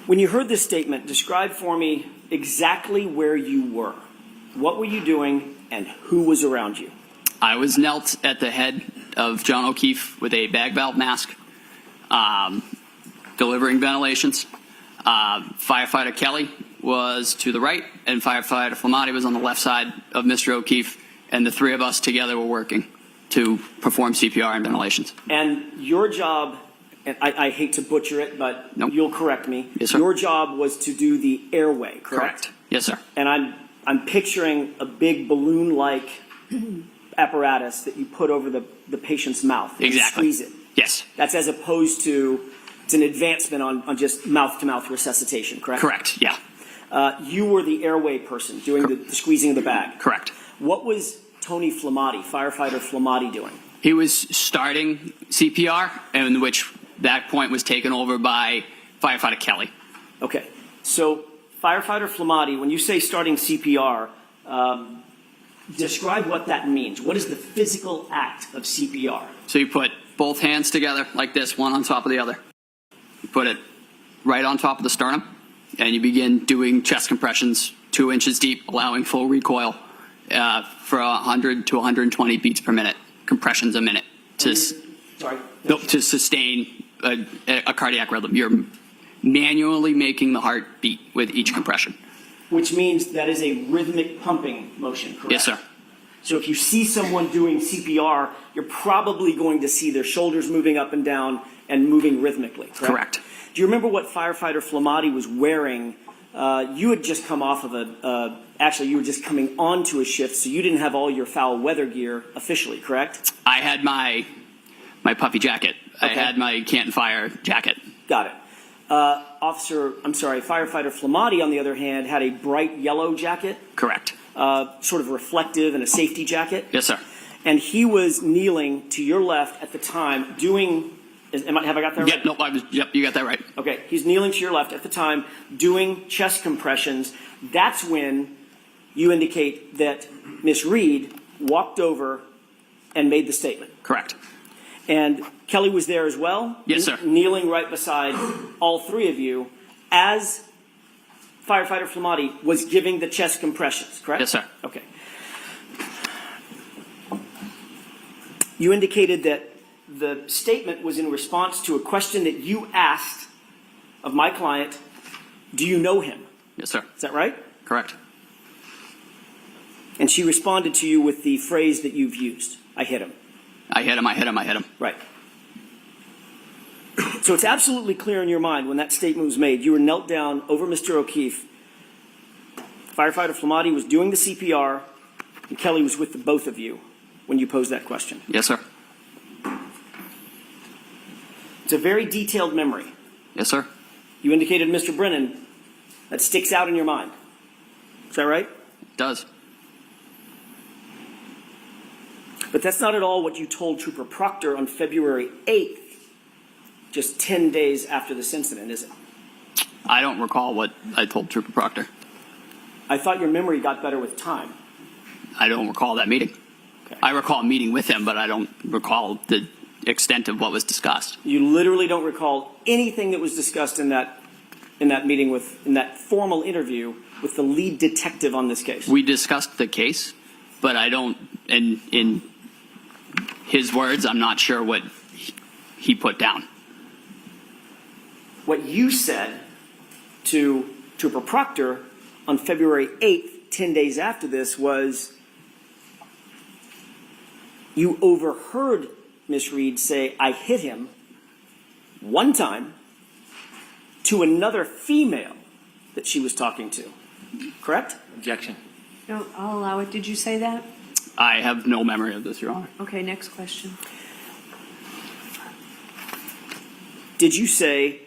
S5: When you heard this statement, describe for me exactly where you were. What were you doing and who was around you?
S3: I was knelt at the head of John O'Keefe with a bag valve mask, delivering ventilations. Firefighter Kelly was to the right, and firefighter Flamati was on the left side of Mr. O'Keefe, and the 3 of us together were working to perform CPR and ventilations.
S5: And your job, and I hate to butcher it, but
S3: Nope.
S5: you'll correct me.
S3: Yes, sir.
S5: Your job was to do the airway, correct?
S3: Yes, sir.
S5: And I'm picturing a big balloon-like apparatus that you put over the patient's mouth and
S3: Exactly.
S5: squeeze it.
S3: Yes.
S5: That's as opposed to, it's an advancement on just mouth-to-mouth resuscitation, correct?
S3: Correct. Yeah.
S5: You were the airway person doing the squeezing of the bag.
S3: Correct.
S5: What was Tony Flamati, firefighter Flamati, doing?
S3: He was starting CPR, in which that point was taken over by firefighter Kelly.
S5: Okay. So, firefighter Flamati, when you say starting CPR, describe what that means. What is the physical act of CPR?
S3: So you put both hands together like this, one on top of the other. You put it right on top of the sternum, and you begin doing chest compressions 2 inches deep, allowing full recoil for 100 to 120 beats per minute, compressions a minute to sustain a cardiac rhythm. You're manually making the heart beat with each compression.
S5: Which means that is a rhythmic pumping motion, correct?
S3: Yes, sir.
S5: So if you see someone doing CPR, you're probably going to see their shoulders moving up and down and moving rhythmically, correct?
S3: Correct.
S5: Do you remember what firefighter Flamati was wearing? You had just come off of actually you were just coming onto a shift, so you didn't have all your foul weather gear officially, correct?
S3: I had my puffy jacket.
S5: Okay.
S3: I had my Canton Fire jacket.
S5: Got it. Firefighter Flamati, on the other hand, had a bright yellow jacket,
S3: Correct.
S5: sort of reflective and a safety jacket.
S3: Yes, sir.
S5: And he was kneeling to your left at the time doing, have I got that right?
S3: Yep, no, you got that right.
S5: Okay, he's kneeling to your left at the time doing chest compressions. That's when you indicate that Miss Reed walked over and made the statement.
S3: Correct.
S5: And Kelly was there as well?
S3: Yes, sir.
S5: Kneeling right beside all three of you as firefighter Flamati was giving the chest compressions, correct?
S3: Yes, sir.
S5: Okay. You indicated that the statement was in response to a question that you asked of my client, do you know him?
S3: Yes, sir.
S5: Is that right?
S3: Correct.
S5: And she responded to you with the phrase that you've used, I hit him.
S3: I hit him, I hit him, I hit him.
S5: Right. So it's absolutely clear in your mind when that statement was made. You were knelt down over Mr. O'Keefe. Firefighter Flamati was doing the CPR, and Kelly was with the both of you when you posed that question.
S3: Yes, sir.
S5: It's a very detailed memory.
S3: Yes, sir.
S5: You indicated, Mr. Brennan, that sticks out in your mind. Is that right?
S3: It does.
S5: But that's not at all what you told Trooper Proctor on February 8th, just 10 days after this incident, is it?
S3: I don't recall what I told Trooper Proctor.
S5: I thought your memory got better with time.
S3: I don't recall that meeting.
S5: Okay.
S3: I recall meeting with him, but I don't recall the extent of what was discussed.
S5: You literally don't recall anything that was discussed in that meeting in that formal interview with the lead detective on this case.
S3: We discussed the case, but I don't, in his words, I'm not sure what he put down.
S5: What you said to Trooper Proctor on February 8th, 10 days after this, was you overheard Miss Reed say, I hit him one time to another female that she was talking to. Correct?
S2: Objection.
S1: No, I'll allow it. Did you say that?
S3: I have no memory of this, Your Honor.
S1: Okay, next question.
S5: Did you say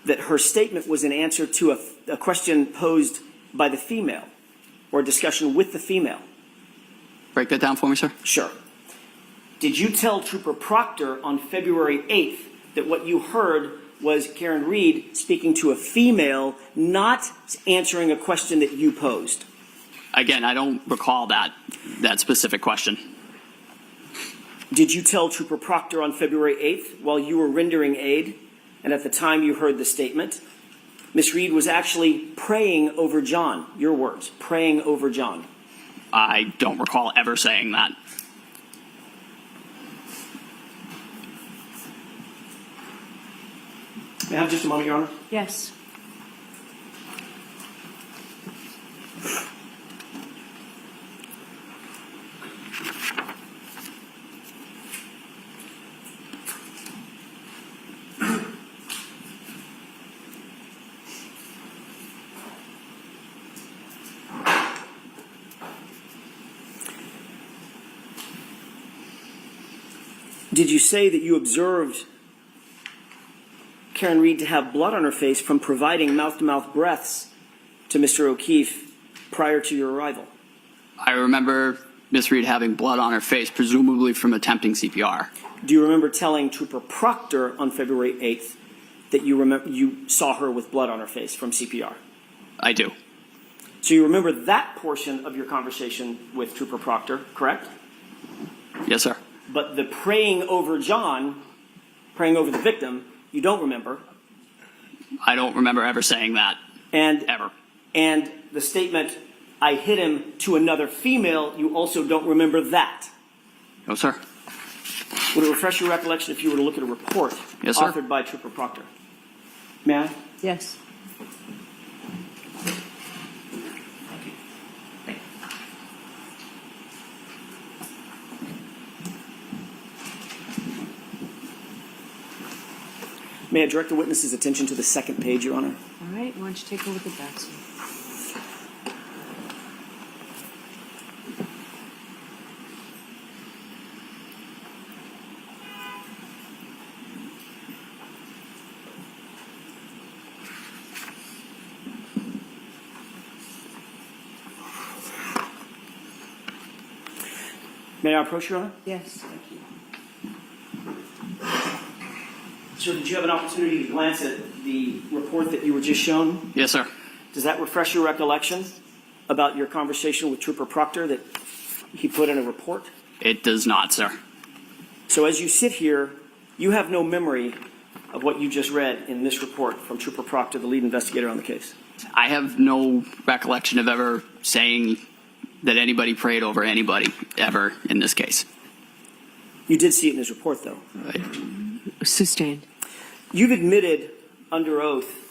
S5: that her statement was in answer to a question posed by the female or a discussion with the female?
S3: Break that down for me, sir.
S5: Sure. Did you tell Trooper Proctor on February 8th that what you heard was Karen Reed speaking to a female, not answering a question that you posed?
S3: Again, I don't recall that specific question.
S5: Did you tell Trooper Proctor on February 8th while you were rendering aid, and at the time you heard the statement, Miss Reed was actually praying over John? Your words, praying over John.
S3: I don't recall ever saying that.
S5: May I have just a moment, Your Honor?
S1: Yes.
S5: Did you say that you observed Karen Reed to have blood on her face from providing mouth-to-mouth breaths to Mr. O'Keefe prior to your arrival?
S3: I remember Miss Reed having blood on her face, presumably from attempting CPR.
S5: Do you remember telling Trooper Proctor on February 8th that you saw her with blood on her face from CPR.
S3: I do.
S5: So you remember that portion of your conversation with Trooper Proctor, correct?
S3: Yes, sir.
S5: But the praying over John, praying over the victim, you don't remember.
S3: I don't remember ever saying that.
S5: And
S3: Ever.
S5: And the statement, I hit him to another female, you also don't remember that.
S3: No, sir.
S5: Would it refresh your recollection if you were to look at a report
S3: Yes, sir.
S5: authored by Trooper Proctor? May I?
S1: Yes.
S5: May I direct the witness's attention to the second page, Your Honor?
S1: All right, why don't you take a look at that, sir?
S5: May I approach, Your Honor?
S1: Yes.
S5: Sir, did you have an opportunity to glance at the report that you were just shown?
S3: Yes, sir.
S5: Does that refresh your recollection about your conversation with Trooper Proctor that he put in a report?
S3: It does not, sir.
S5: So as you sit here, you have no memory of what you just read in this report from Trooper Proctor, the lead investigator on the case?
S3: I have no recollection of ever saying that anybody prayed over anybody ever in this case.
S5: You did see it in his report, though.
S1: Sustained.
S5: You've admitted under oath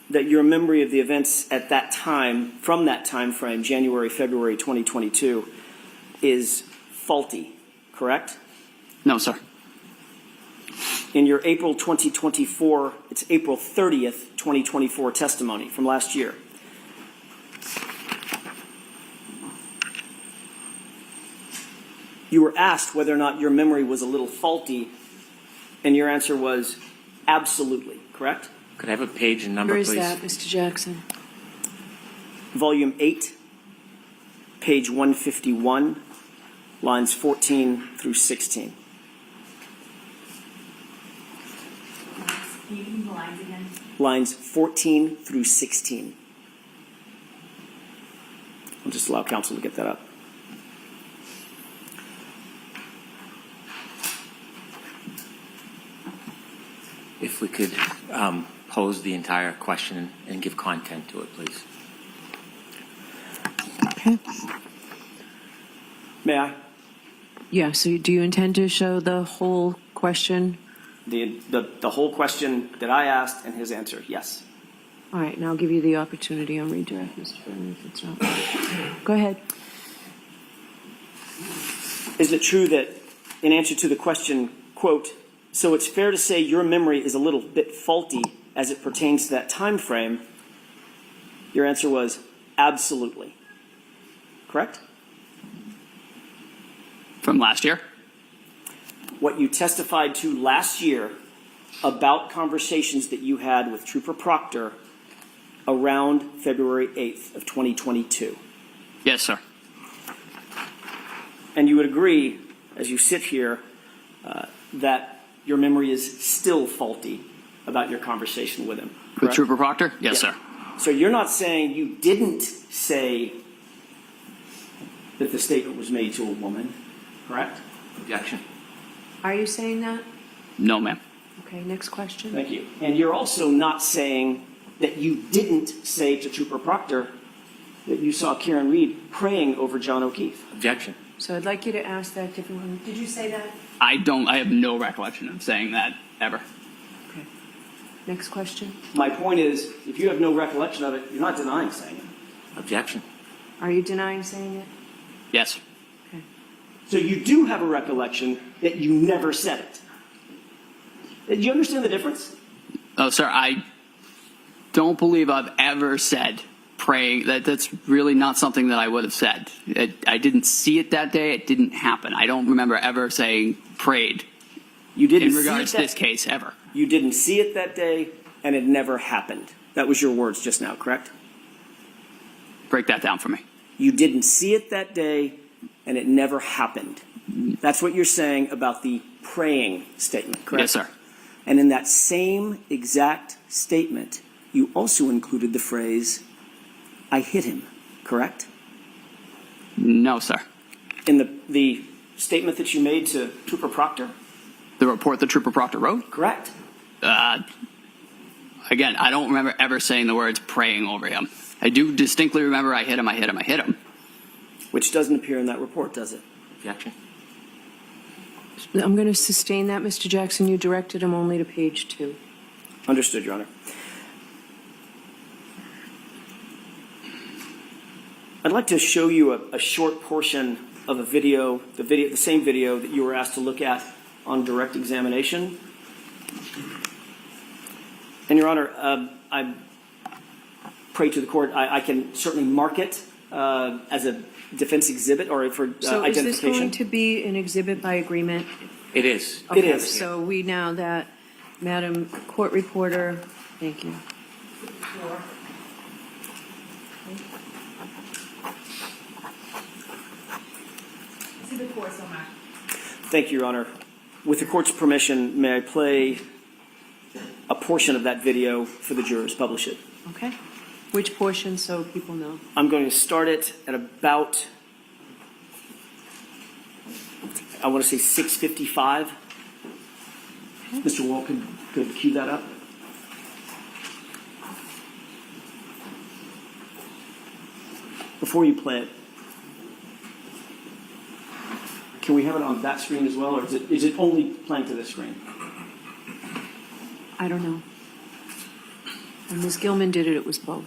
S5: that your memory of the events at that time, from that time frame, January, February 2022, is faulty, correct?
S3: No, sir.
S5: In your April 2024, it's April 30th, 2024 testimony from last year. You were asked whether or not your memory was a little faulty, and your answer was absolutely, correct?
S2: Could I have a page and number,
S1: Where is
S2: please?
S1: that, Mr. Jackson?
S5: Volume 8, page 151, lines 14 through 16.
S4: Can you give me the lines again?
S5: Lines 14 through 16. I'll just allow counsel to get that up.
S2: If we could pose the entire question and give content to it, please.
S1: Okay.
S5: May I?
S1: Yeah, so do you intend to show the whole question?
S5: The whole question that I asked and his answer, yes.
S1: All right, now I'll give you the opportunity. I'll redirect Mr. Brennan if it's not. Go ahead.
S5: Is it true that in answer to the question, quote, so it's fair to say your memory is a little bit faulty as it pertains to that time frame, your answer was absolutely. Correct?
S3: From last year?
S5: What you testified to last year about conversations that you had with Trooper Proctor around February 8th of 2022.
S3: Yes, sir.
S5: And you would agree, as you sit here, that your memory is still faulty about your conversation with him.
S3: With
S5: correct?
S3: Trooper Proctor? Yes,
S5: Yeah.
S3: sir.
S5: So you're not saying you didn't say that the statement was made to a woman, correct?
S2: Objection.
S1: Are you saying that?
S3: No, ma'am.
S1: Okay, next question.
S5: Thank you. And you're also not saying that you didn't say to Trooper Proctor that you saw Karen Reed praying over John O'Keefe.
S2: Objection.
S1: So I'd like you to ask that differently. Did you say that?
S3: I have no recollection of saying that ever.
S1: Okay. Next question.
S5: My point is, if you have no recollection of it, you're not denying saying it.
S2: Objection.
S1: Are you denying saying it?
S3: Yes.
S1: Okay.
S5: So you do have a recollection that you never said it. Do you understand the difference?
S3: Oh, sir, I don't believe I've ever said praying. That's really not something that I would have said. I didn't see it that day. It didn't happen. I don't remember ever saying prayed
S5: You didn't
S3: in
S5: see
S3: regards
S5: it
S3: to this case ever.
S5: You didn't see it that day, and it never happened. That was your words just now, correct?
S3: Break that down for me.
S5: You didn't see it that day, and it never happened. That's what you're saying about the praying statement, correct?
S3: Yes, sir.
S5: And in that same exact statement, you also included the phrase, "I hit him," correct?
S3: No, sir.
S5: In the statement that you made to Trooper Proctor?
S3: The report that Trooper Proctor wrote?
S5: Correct.
S3: Again, I don't remember ever saying the words praying over him. I do distinctly remember I hit him, I hit him, I hit him.
S5: Which doesn't appear in that report, does it?
S2: Objection?
S1: I'm going to sustain that, Mr. Jackson. You directed him only to page 2.
S5: Understood, Your Honor. I'd like to show you a short portion of a video, the same video that you were asked to look at on direct examination. And Your Honor, I pray to the court, I can certainly mark it as a defense exhibit or for
S1: So is this
S5: identification.
S1: going to be an exhibit by agreement?
S2: It is.
S5: It
S1: Okay,
S5: is.
S1: So we now that, Madam Court Reporter, thank you.
S4: Exhibit 4, so marked.
S5: Thank you, Your Honor. With the court's permission, may I play a portion of that video for the jurors, publish it?
S1: Okay. Which portion, so people know?
S5: I'm going to start it at about, I want to say 6:55. Mr. Wall, could cue that up? Before you play it, can we have it on that screen as well, or is it only playing to this screen?
S1: I don't know. When Ms. Gilman did it, it was both.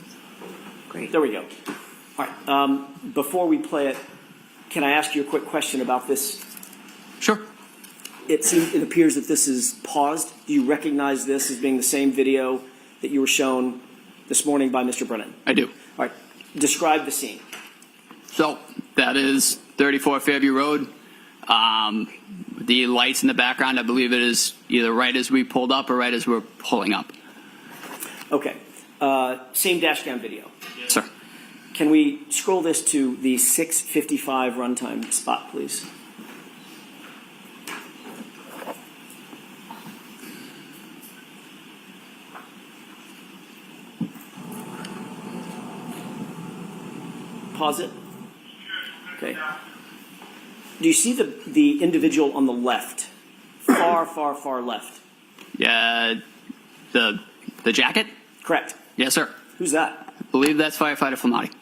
S1: Great.
S5: There we go. All right. Before we play it, can I ask you a quick question about this?
S3: Sure.
S5: It appears that this is paused. Do you recognize this as being the same video that you were shown this morning by Mr. Brennan?
S3: I do.
S5: All right. Describe the scene.
S3: So that is 34 Fairview Road. The lights in the background, I believe it is either right as we pulled up or right as we're pulling up.
S5: Okay. Same dash cam video.
S3: Yes, sir.
S5: Can we scroll this to the 6:55 runtime spot, please? Pause it. Okay. Do you see the individual on the left? Far, far, far left.
S3: Yeah, the jacket?
S5: Correct.
S3: Yes, sir.
S5: Who's that?
S3: I believe that's Firefighter Flamati.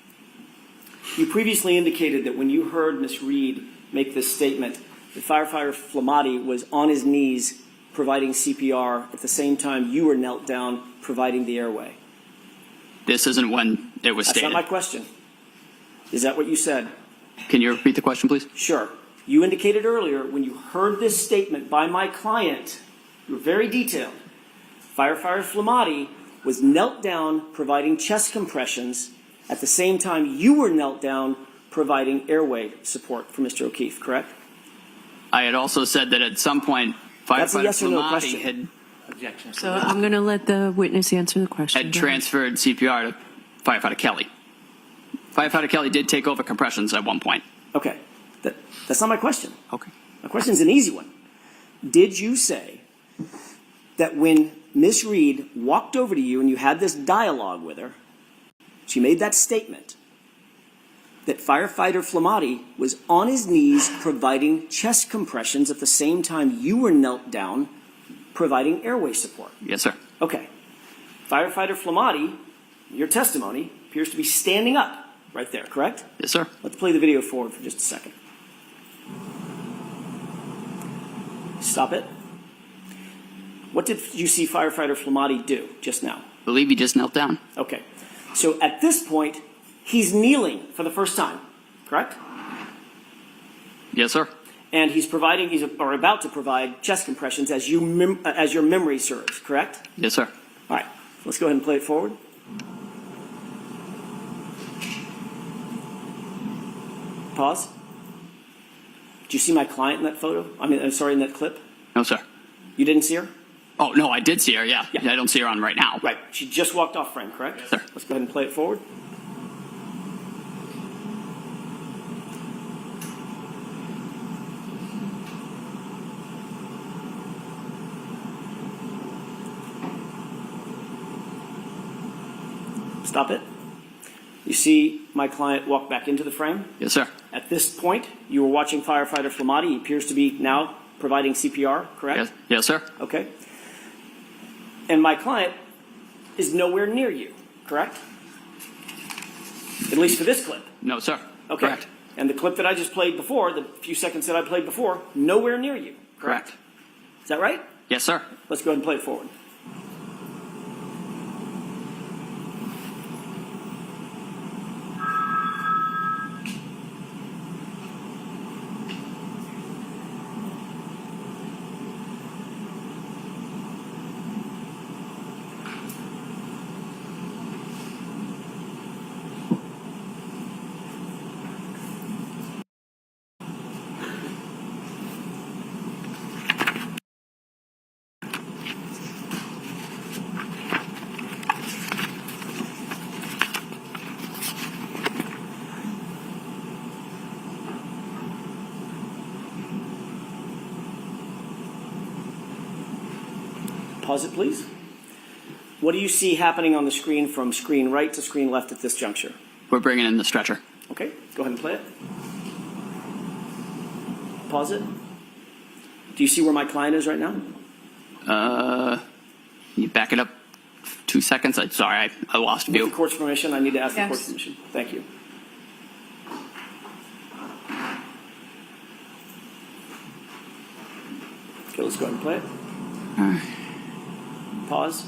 S5: You previously indicated that when you heard Ms. Reed make this statement, that firefighter Flamati was on his knees providing CPR at the same time you were knelt down providing the airway.
S3: This isn't when it was
S5: That's
S3: stated.
S5: not my question. Is that what you said?
S3: Can you repeat the question, please?
S5: Sure. You indicated earlier when you heard this statement by my client, you were very detailed. Firefighter Flamati was knelt down providing chest compressions at the same time you were knelt down providing airway support for Mr. O'Keefe, correct?
S3: I had also said that at some point,
S5: That's a
S3: Firefighter
S5: yes or no
S3: Flamati
S5: question.
S2: Objection.
S1: So I'm going to let the witness answer the question.
S3: had transferred CPR to Firefighter Kelly. Firefighter Kelly did take over compressions at one point.
S5: Okay. That's not my question.
S3: Okay.
S5: My question is an easy one. Did you say that when Miss Reed walked over to you and you had this dialogue with her, she made that statement that firefighter Flamati was on his knees providing chest compressions at the same time you were knelt down providing airway support?
S3: Yes, sir.
S5: Okay. Firefighter Flamati, your testimony, appears to be standing up right there, correct?
S3: Yes, sir.
S5: Let's play the video forward for just a second. Stop it. What did you see firefighter Flamati do just now?
S3: I believe he just knelt down.
S5: Okay. So at this point, he's kneeling for the first time, correct?
S3: Yes, sir.
S5: And he's about to provide chest compressions as your memory serves, correct?
S3: Yes, sir.
S5: All right. Let's go ahead and play it forward. Pause. Did you see my client in that photo? In that clip?
S3: No, sir.
S5: You didn't see her?
S3: Oh, no, I did see her, yeah.
S5: Yeah.
S3: I don't see her on right now.
S5: Right. She just walked off frame, correct?
S3: Yes, sir.
S5: Let's go ahead and play it forward. Stop it. You see my client walk back into the frame.
S3: Yes, sir.
S5: At this point, you were watching firefighter Flamati. He appears to be now providing CPR, correct?
S3: Yes, yes, sir.
S5: Okay. And my client is nowhere near you, correct? At least for this clip.
S3: No, sir.
S5: Okay.
S3: Correct.
S5: And the clip that I just played before, the few seconds that I played before, nowhere near you, correct? Is that right?
S3: Yes, sir.
S5: Let's go ahead and play it forward. Pause it, please. What do you see happening on the screen from screen right to screen left at this juncture?
S3: We're bringing in the stretcher.
S5: Okay, go ahead and play it. Pause it. Do you see where my client is right now?
S3: You back it up 2 seconds. Sorry, I lost
S5: With the
S3: view.
S5: court's permission, I need to ask the
S1: Yes.
S5: court's permission. Thank you. Okay, let's go ahead and play it. Pause.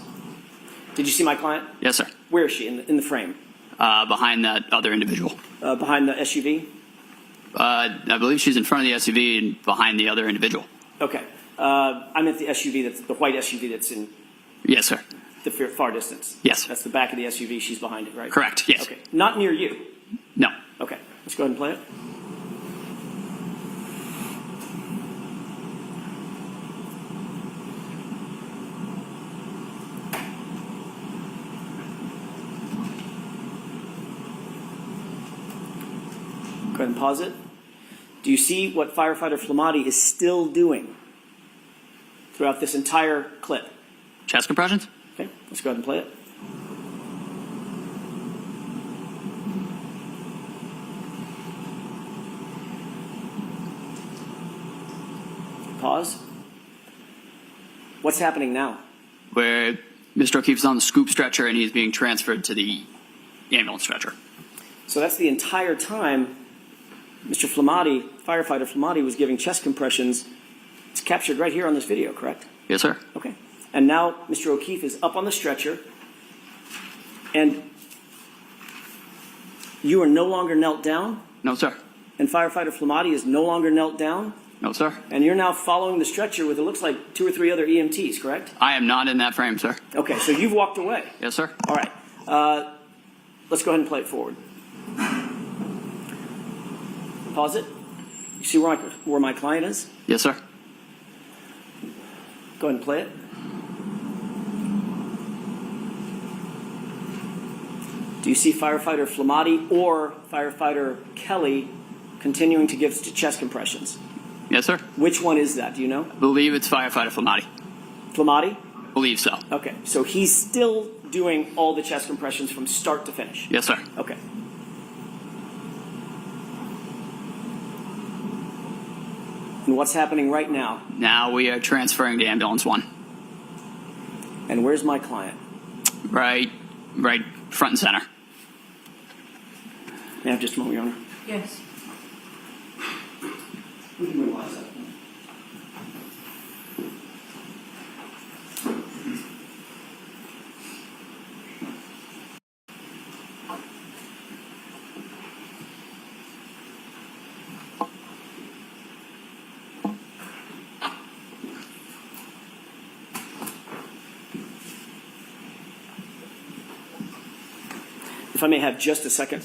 S5: Did you see my client?
S3: Yes, sir.
S5: Where is she in the frame?
S3: Behind that other individual.
S5: Behind the SUV?
S3: I believe she's in front of the SUV and behind the other individual.
S5: Okay. I meant the SUV, that's the white SUV that's in
S3: Yes, sir.
S5: the far distance.
S3: Yes.
S5: That's the back of the SUV. She's behind it, right?
S3: Correct. Yes.
S5: Okay. Not near you.
S3: No.
S5: Okay. Let's go ahead and play it. Go ahead and pause it. Do you see what firefighter Flamati is still doing throughout this entire clip?
S3: Chest compressions?
S5: Okay, let's go ahead and play it. Pause. What's happening now?
S3: Where Mr. O'Keefe's on the scoop stretcher and he's being transferred to the ambulance stretcher.
S5: So that's the entire time Mr. Flamati, firefighter Flamati, was giving chest compressions. It's captured right here on this video, correct?
S3: Yes, sir.
S5: Okay. And now Mr. O'Keefe is up on the stretcher, and you are no longer knelt down,
S3: No, sir.
S5: and firefighter Flamati is no longer knelt down,
S3: No, sir.
S5: and you're now following the stretcher with, it looks like, 2 or 3 other EMTs, correct?
S3: I am not in that frame, sir.
S5: Okay, so you've walked away.
S3: Yes, sir.
S5: All right. Let's go ahead and play it forward. Pause it. You see where my client is?
S3: Yes, sir.
S5: Go ahead and play it. Do you see firefighter Flamati or firefighter Kelly continuing to give chest compressions?
S3: Yes, sir.
S5: Which one is that? Do you know?
S3: Believe it's firefighter Flamati.
S5: Flamati?
S3: Believe so.
S5: Okay, so he's still doing all the chest compressions from start to finish.
S3: Yes, sir.
S5: Okay. And what's happening right now?
S3: Now we are transferring to ambulance 1.
S5: And where's my client?
S3: Right front and center.
S5: May I have just a moment, Your Honor?
S1: Yes.
S5: We can realize that. If I may have just a second.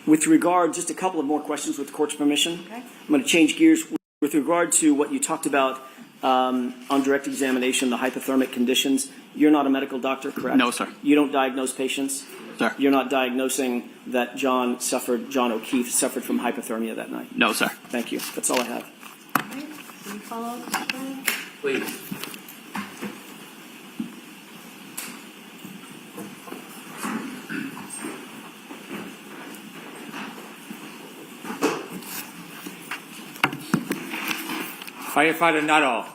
S5: With regard, just a couple of more questions with the court's permission.
S1: Okay.
S5: I'm going to change gears with regard to what you talked about on direct examination the hypothermic conditions. You're not a medical doctor, correct?
S3: No, sir.
S5: You don't diagnose patients?
S3: Sir.
S5: You're not diagnosing that John O'Keefe suffered from hypothermia that night?
S3: No, sir.
S5: Thank you. That's all I have.
S1: Any follow-up, Mr. Brennan?
S2: Please. Firefighter Nuttall,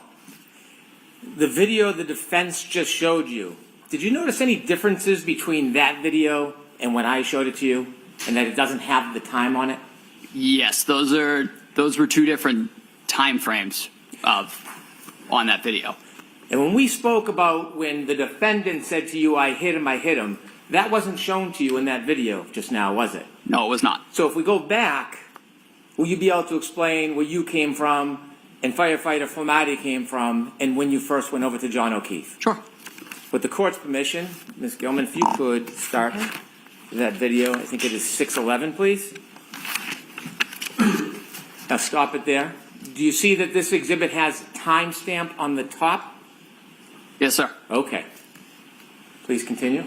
S2: the video the defense just showed you, did you notice any differences between that video and when I showed it to you, and that it doesn't have the time on it?
S3: Yes, those were two different time frames on that video.
S2: And when we spoke about when the defendant said to you, I hit him, that wasn't shown to you in that video just now, was it?
S3: No, it was not.
S2: So if we go back, will you be able to explain where you came from and firefighter Flamati came from and when you first went over to John O'Keefe?
S3: Sure.
S2: With the court's permission, Ms. Gilman, if you could start that video. I think it is 6:11, please. Now stop it there. Do you see that this exhibit has timestamp on the top?
S3: Yes, sir.
S2: Okay. Please continue.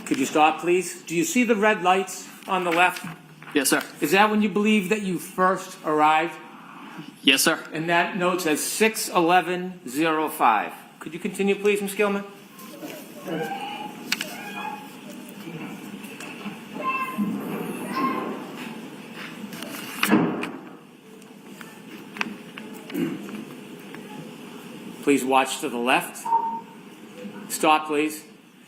S2: Could you stop, please? Do you see the red lights on the left?
S3: Yes, sir.
S2: Is that when you believe that you first arrived?
S3: Yes, sir.
S2: And that note says 6:11:05. Could you continue, please, Ms. Gilman? Please watch to the left. Stop, please.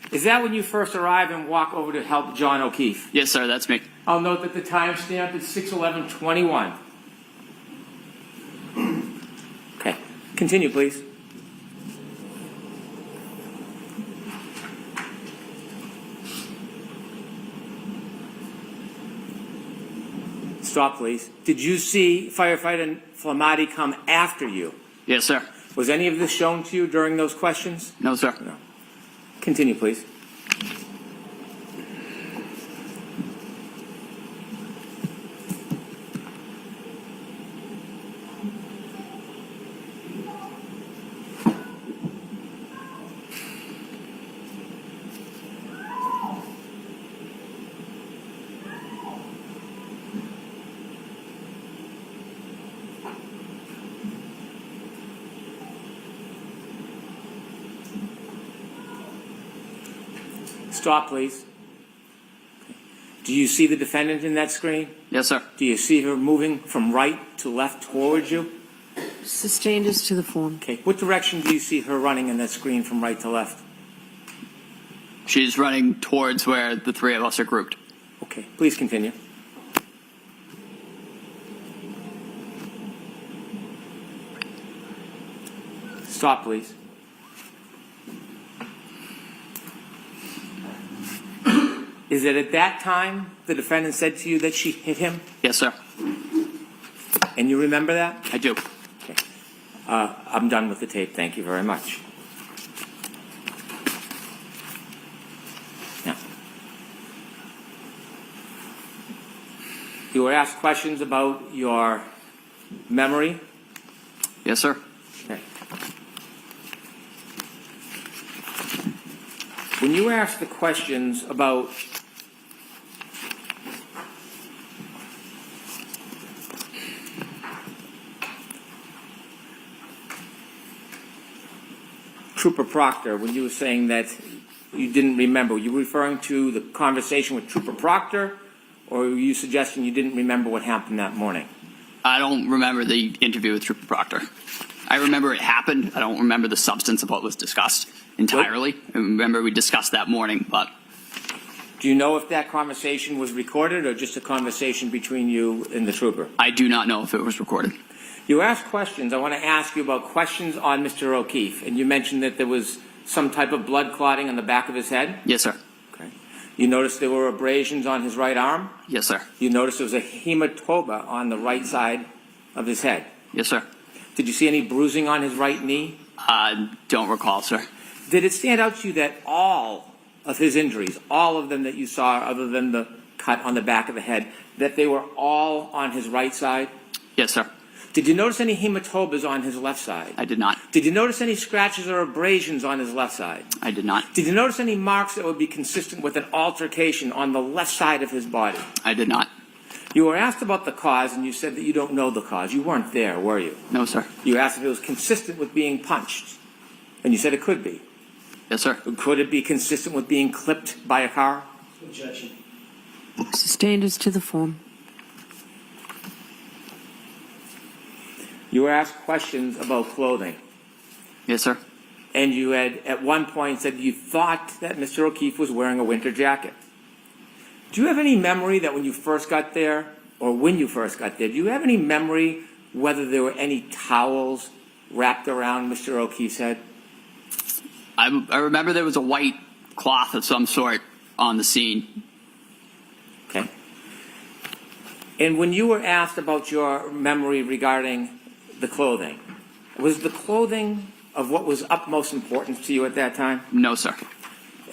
S2: Is that when you first arrive and walk over to help John O'Keefe?
S3: Yes, sir. That's me.
S2: I'll note that the timestamp is 6:11:21. Okay. Continue, please. Stop, please. Did you see firefighter Flamati come after you?
S3: Yes, sir.
S2: Was any of this shown to you during those questions?
S3: No, sir.
S2: No. Continue, please. Stop, please. Do you see the defendant in that screen?
S3: Yes, sir.
S2: Do you see her moving from right to left towards you?
S1: Sustained as to the form.
S2: Okay. What direction do you see her running in that screen from right to left?
S3: She's running towards where the three of us are grouped.
S2: Okay. Please continue. Stop, please. Is it at that time the defendant said to you that she hit him?
S3: Yes, sir.
S2: And you remember that?
S3: I do.
S2: Okay. I'm done with the tape. Thank you very much. Now, you were asked questions about your memory.
S3: Yes, sir.
S2: Okay. When you were asked the questions about Trooper Proctor, when you were saying that you didn't remember, were you referring to the conversation with Trooper Proctor, or were you suggesting you didn't remember what happened that morning?
S3: I don't remember the interview with Trooper Proctor. I remember it happened. I don't remember the substance of what was discussed entirely. I remember we discussed that morning, but...
S2: Do you know if that conversation was recorded or just a conversation between you and the trooper?
S3: I do not know if it was recorded.
S2: You asked questions. I want to ask you about questions on Mr. O'Keefe, and you mentioned that there was some type of blood clotting on the back of his head.
S3: Yes, sir.
S2: Okay. You noticed there were abrasions on his right arm.
S3: Yes, sir.
S2: You noticed there was a hematoma on the right side of his head.
S3: Yes, sir.
S2: Did you see any bruising on his right knee?
S3: Don't recall, sir.
S2: Did it stand out to you that all of his injuries, all of them that you saw other than the cut on the back of the head, that they were all on his right side?
S3: Yes, sir.
S2: Did you notice any hematomas on his left side?
S3: I did not.
S2: Did you notice any scratches or abrasions on his left side?
S3: I did not.
S2: Did you notice any marks that would be consistent with an altercation on the left side of his body?
S3: I did not.
S2: You were asked about the cause, and you said that you don't know the cause. You weren't there, were you?
S3: No, sir.
S2: You asked if it was consistent with being punched, and you said it could be.
S3: Yes, sir.
S2: Could it be consistent with being clipped by a car?
S5: Objection.
S1: Sustained as to the form.
S2: You were asked questions about clothing,
S3: Yes, sir.
S2: and you had at one point said you thought that Mr. O'Keefe was wearing a winter jacket. Do you have any memory that when you first got there, or when you first got there, do you have any memory whether there were any towels wrapped around Mr. O'Keefe's head?
S3: I remember there was a white cloth of some sort on the scene.
S2: Okay. And when you were asked about your memory regarding the clothing, was the clothing of what was utmost importance to you at that time?
S3: No, sir.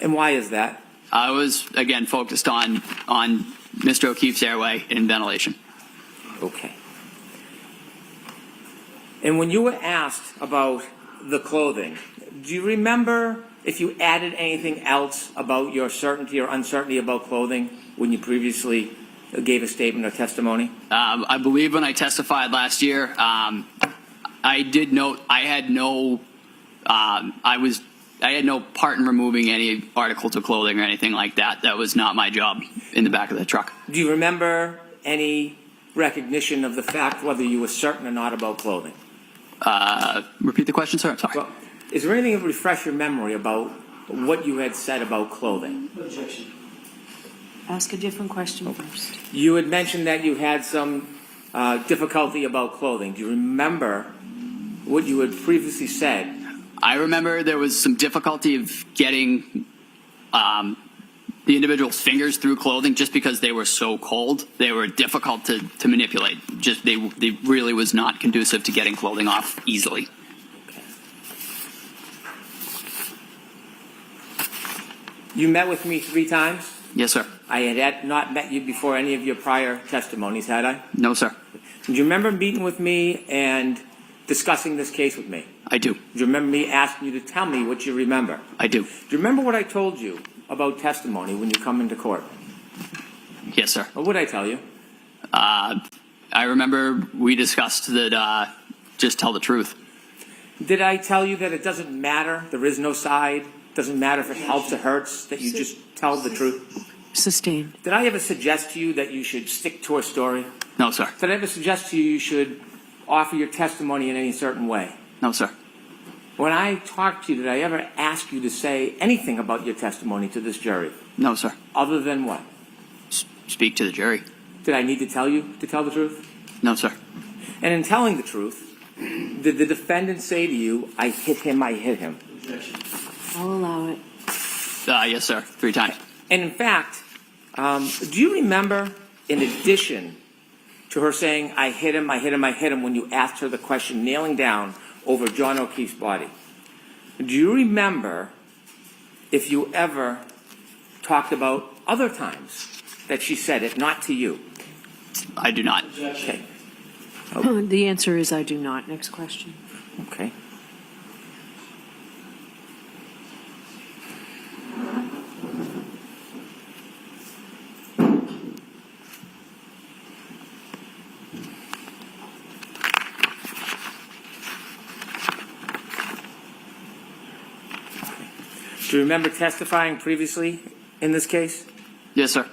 S2: And why is that?
S3: I was, again, focused on Mr. O'Keefe's airway and ventilation.
S2: Okay. And when you were asked about the clothing, do you remember if you added anything else about your certainty or uncertainty about clothing when you previously gave a statement or testimony?
S3: I believe when I testified last year, I did note I had no part in removing any articles of clothing or anything like that. That was not my job in the back of the truck.
S2: Do you remember any recognition of the fact whether you were certain or not about clothing?
S3: Repeat the question, sir. I'm sorry.
S2: Well, is there anything that would refresh your memory about what you had said about clothing?
S5: Objection.
S1: Ask a different question first.
S2: You had mentioned that you had some difficulty about clothing. Do you remember what you had previously said?
S3: I remember there was some difficulty of getting the individual's fingers through clothing just because they were so cold. They were difficult to manipulate. Just they really was not conducive to getting clothing off easily.
S2: You met with me 3 times.
S3: Yes, sir.
S2: I had not met you before any of your prior testimonies, had I?
S3: No, sir.
S2: Do you remember meeting with me and discussing this case with me?
S3: I do.
S2: Do you remember me asking you to tell me what you remember?
S3: I do.
S2: Do you remember what I told you about testimony when you come into court?
S3: Yes, sir.
S2: What would I tell you?
S3: I remember we discussed that just tell the truth.
S2: Did I tell you that it doesn't matter, there is no side, doesn't matter if it helps or hurts, that you just tell the truth?
S1: Sustained.
S2: Did I ever suggest to you that you should stick to a story?
S3: No, sir.
S2: Did I ever suggest to you you should offer your testimony in any certain way?
S3: No, sir.
S2: When I talked to you, did I ever ask you to say anything about your testimony to this jury?
S3: No, sir.
S2: Other than what?
S3: Speak to the jury.
S2: Did I need to tell you to tell the truth?
S3: No, sir.
S2: And in telling the truth, did the defendant say to you, I hit him, I hit him?
S5: Objection.
S1: I'll allow it.
S3: Yes, sir. 3 times.
S2: And in fact, do you remember, in addition to her saying, I hit him, I hit him, I hit him, when you asked her the question, kneeling down over John O'Keefe's body, do you remember if you ever talked about other times that she said it, not to you?
S3: I do not.
S2: Okay.
S1: The answer is I do not. Next question.
S2: Okay. Do you remember testifying previously in this case?
S3: Yes, sir.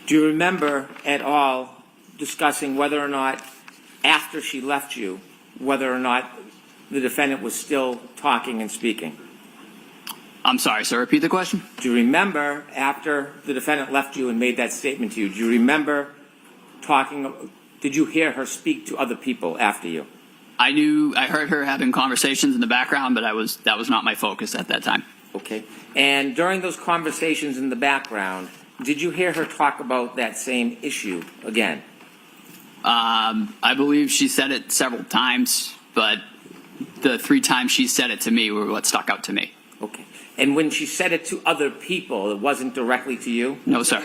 S2: Do you remember at all discussing whether or not, after she left you, whether or not the defendant was still talking and speaking.
S3: I'm sorry, sir. Repeat the question.
S2: Do you remember, after the defendant left you and made that statement to you, do you remember did you hear her speak to other people after you?
S3: I heard her having conversations in the background, but that was not my focus at that time.
S2: Okay. And during those conversations in the background, did you hear her talk about that same issue again?
S3: I believe she said it several times, but the 3 times she said it to me were what stuck out to me.
S2: Okay. And when she said it to other people, it wasn't directly to you?
S3: No, sir.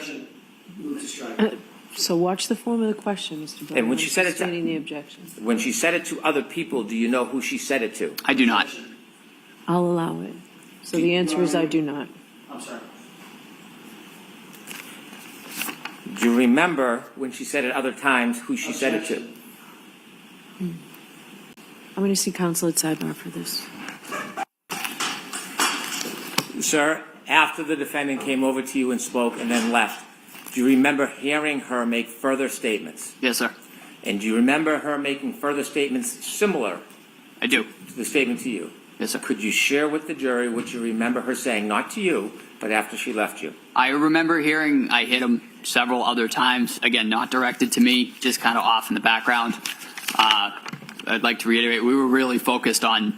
S1: So watch the form of the question, Mr. Brennan.
S2: And when she said it to-
S1: Stating the objection.
S2: When she said it to other people, do you know who she said it to?
S3: I do not.
S1: I'll allow it. So the answer is I do not.
S5: I'm sorry.
S2: Do you remember when she said it other times who she said it to?
S1: I'm going to see counsel at sidebar for this.
S2: Sir, after the defendant came over to you and spoke and then left, do you remember hearing her make further statements?
S3: Yes, sir.
S2: And do you remember her making further statements similar
S3: I do.
S2: to the statement to you?
S3: Yes, sir.
S2: Could you share with the jury what you remember her saying, not to you, but after she left you?
S3: I remember hearing I hit him several other times. Again, not directed to me, just kind of off in the background. I'd like to reiterate, we were really focused on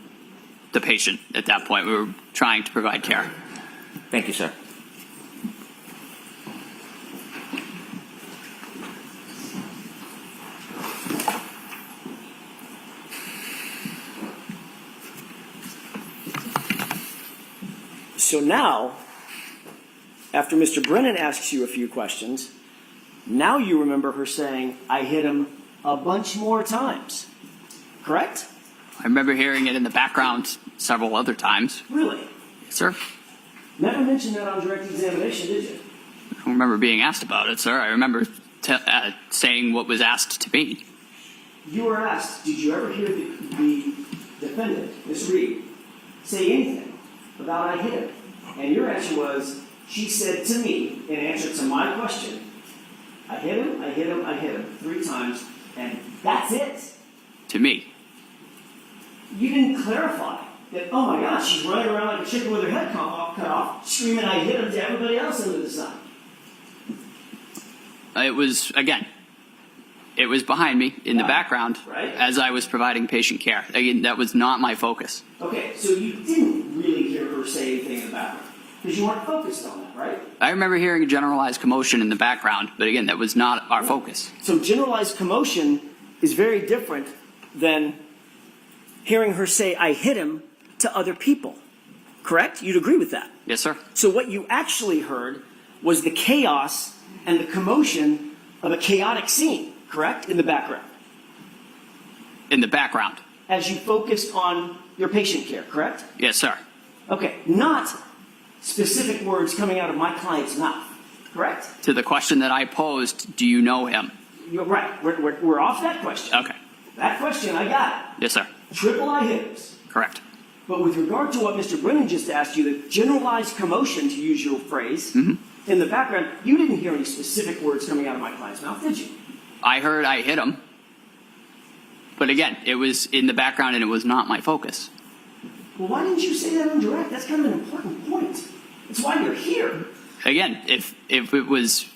S3: the patient at that point. We were trying to provide care.
S2: Thank you, sir.
S5: So now, after Mr. Brennan asks you a few questions, now you remember her saying, I hit him a bunch more times. Correct?
S3: I remember hearing it in the background several other times.
S5: Really?
S3: Yes, sir.
S5: Never mentioned that on direct examination, did you?
S3: I don't remember being asked about it, sir. I remember saying what was asked to me.
S5: You were asked, did you ever hear the defendant, Ms. Reed, say anything about I hit him? And your answer was, she said to me, in answer to my question, I hit him, I hit him, I hit him 3 times, and that's it.
S3: To me.
S5: You didn't clarify that, oh my gosh, she's running around like a chicken with her head cut off, screaming I hit him to everybody else under the sun.
S3: It was, again, it was behind me in the background
S5: Right.
S3: as I was providing patient care. Again, that was not my focus.
S5: Okay, so you didn't really hear her say anything in the background, because you weren't focused on that, right?
S3: I remember hearing a generalized commotion in the background, but again, that was not our focus.
S5: So generalized commotion is very different than hearing her say, I hit him to other people, correct? You'd agree with that?
S3: Yes, sir.
S5: So what you actually heard was the chaos and the commotion of a chaotic scene, correct? In the background.
S3: In the background.
S5: As you focused on your patient care, correct?
S3: Yes, sir.
S5: Okay, not specific words coming out of my client's mouth, correct?
S3: To the question that I posed, do you know him?
S5: You're right. We're off that question.
S3: Okay.
S5: That question, I got it.
S3: Yes, sir.
S5: Triple I hitters.
S3: Correct.
S5: But with regard to what Mr. Brennan just asked you, the generalized commotion, to use your phrase, in the background, you didn't hear any specific words coming out of my client's mouth, did you?
S3: I heard I hit him. But again, it was in the background and it was not my focus.
S5: Well, why didn't you say that on direct? That's kind of an important point. That's why you're here.
S3: Again, if it was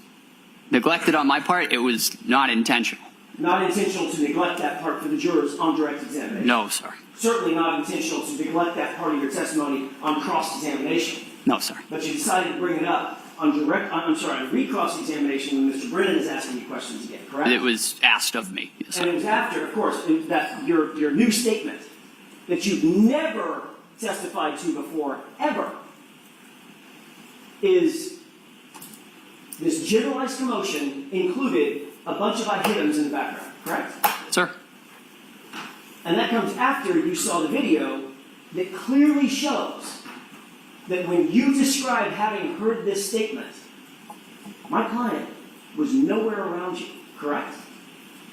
S3: neglected on my part, it was not intentional.
S5: Not intentional to neglect that part for the jurors on direct examination.
S3: No, sir.
S5: Certainly not intentional to neglect that part of your testimony on cross-examination.
S3: No, sir.
S5: But you decided to bring it up on on recross examination when Mr. Brennan is asking you questions again, correct?
S3: It was asked of me. Yes,
S5: And it
S3: sir.
S5: was after, of course, that your new statement that you've never testified to before, ever, is this generalized commotion included a bunch of I hit hims in the background, correct?
S3: Sir.
S5: And that comes after you saw the video that clearly shows that when you described having heard this statement, my client was nowhere around you, correct?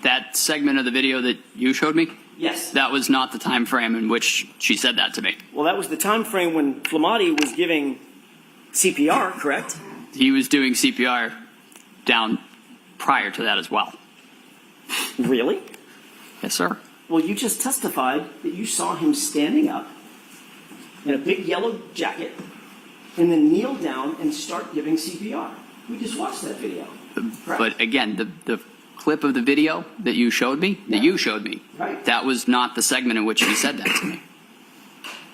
S3: That segment of the video that you showed me,
S5: Yes.
S3: that was not the time frame in which she said that to me.
S5: Well, that was the time frame when Flamati was giving CPR, correct?
S3: He was doing CPR down prior to that as well.
S5: Really?
S3: Yes, sir.
S5: Well, you just testified that you saw him standing up in a big yellow jacket and then kneel down and start giving CPR. We just watched that video. Correct?
S3: But again, the clip of the video that you showed me,
S5: Right.
S3: that was not the segment in which he said that to me.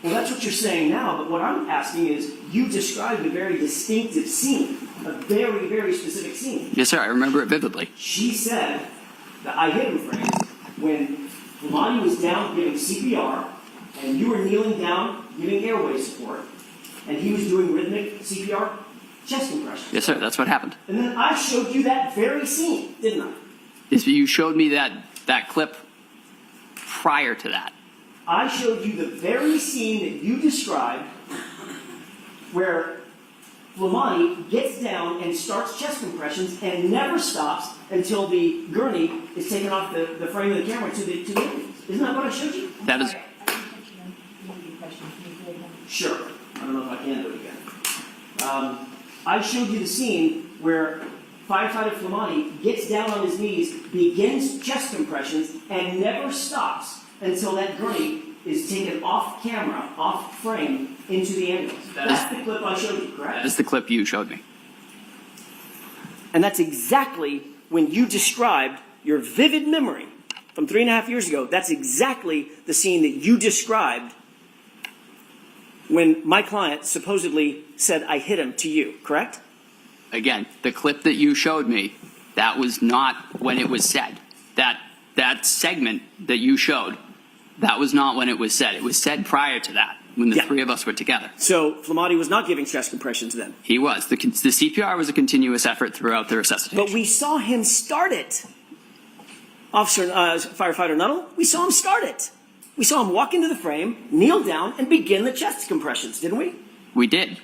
S5: Well, that's what you're saying now, but what I'm asking is, you described a very distinctive scene, a very, very specific scene.
S3: Yes, sir. I remember it vividly.
S5: She said that I hit him phrase when Lamani was down giving CPR and you were kneeling down giving airway support and he was doing rhythmic CPR chest compressions.
S3: Yes, sir. That's what happened.
S5: And then I showed you that very scene, didn't I?
S3: Yes, you showed me that clip prior to that.
S5: I showed you the very scene that you described where Lamani gets down and starts chest compressions and never stops until the gurney is taken off the frame of the camera to the audience. Isn't that what I showed you?
S3: That is.
S4: Sorry, I didn't catch you then. You need a question. Can you do it again?
S5: Sure. I don't know if I can do it again. I showed you the scene where firefighter Flamani gets down on his knees, begins chest compressions, and never stops until that gurney is taken off camera, off frame, into the ambulance. That's the clip I showed you, correct?
S3: That is the clip you showed me.
S5: And that's exactly when you described your vivid memory from 3.5 years ago. That's exactly the scene that you described when my client supposedly said I hit him to you, correct?
S3: Again, the clip that you showed me, that was not when it was said. That segment that you showed, that was not when it was said. It was said prior to that, when the three of us were together.
S5: So Flamani was not giving chest compressions then?
S3: He was. The CPR was a continuous effort throughout the resuscitation.
S5: But we saw him start it. Firefighter Nuttall, we saw him start it. We saw him walk into the frame, kneel down, and begin the chest compressions, didn't we?
S3: We did.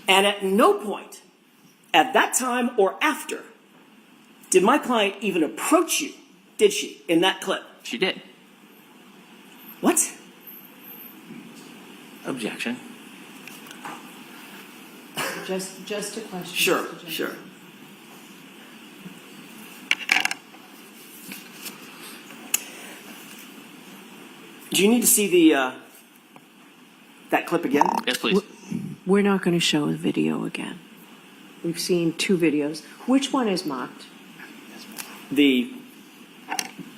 S5: And at no point, at that time or after, did my client even approach you, did she, in that clip?
S3: She did.
S5: What?
S2: Objection.
S1: Just a question.
S5: Sure,
S1: Mr. Johnson.
S5: sure. Do you need to see that clip again?
S3: Yes, please.
S1: We're not going to show the video again. We've seen 2 videos. Which one is marked?
S5: The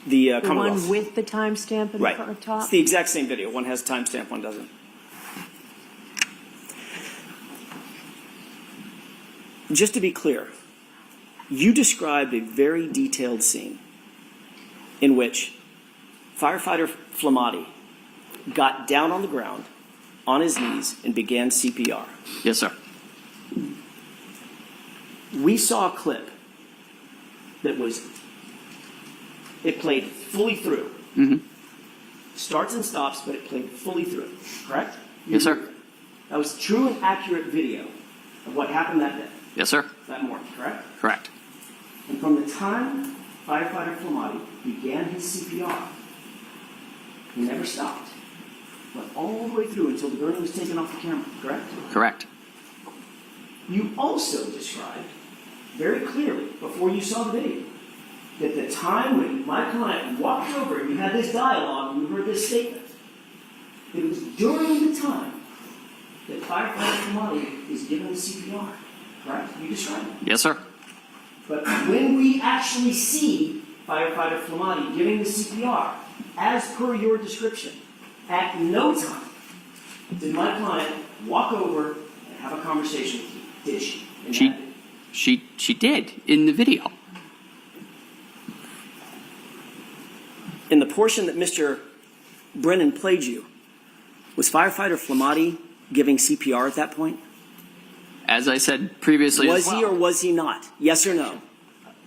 S1: The
S5: Commonwealth.
S1: one with the timestamp in
S5: Right.
S1: the top?
S5: It's the exact same video. One has timestamp, one doesn't. Just to be clear, you described a very detailed scene in which firefighter Flamati got down on the ground, on his knees, and began CPR.
S3: Yes, sir.
S5: We saw a clip that it played fully through.
S3: Mm-hmm.
S5: Starts and stops, but it played fully through, correct?
S3: Yes, sir.
S5: That was true and accurate video of what happened that day,
S3: Yes, sir.
S5: that morning, correct?
S3: Correct.
S5: And from the time firefighter Flamati began his CPR, he never stopped. Went all the way through until the gurney was taken off the camera, correct?
S3: Correct.
S5: You also described very clearly, before you saw the video, that the time when my client walked over and you had this dialogue and you heard this statement, it was during the time that firefighter Flamati is given the CPR, correct? You described it.
S3: Yes, sir.
S5: But when we actually see firefighter Flamati giving the CPR, as per your description, at no time did my client walk over and have a conversation with you, did she? In that video?
S3: She did in the video.
S5: In the portion that Mr. Brennan played you, was firefighter Flamati giving CPR at that point?
S3: As I said previously
S5: Was
S3: as well.
S5: he or was he not? Yes or no?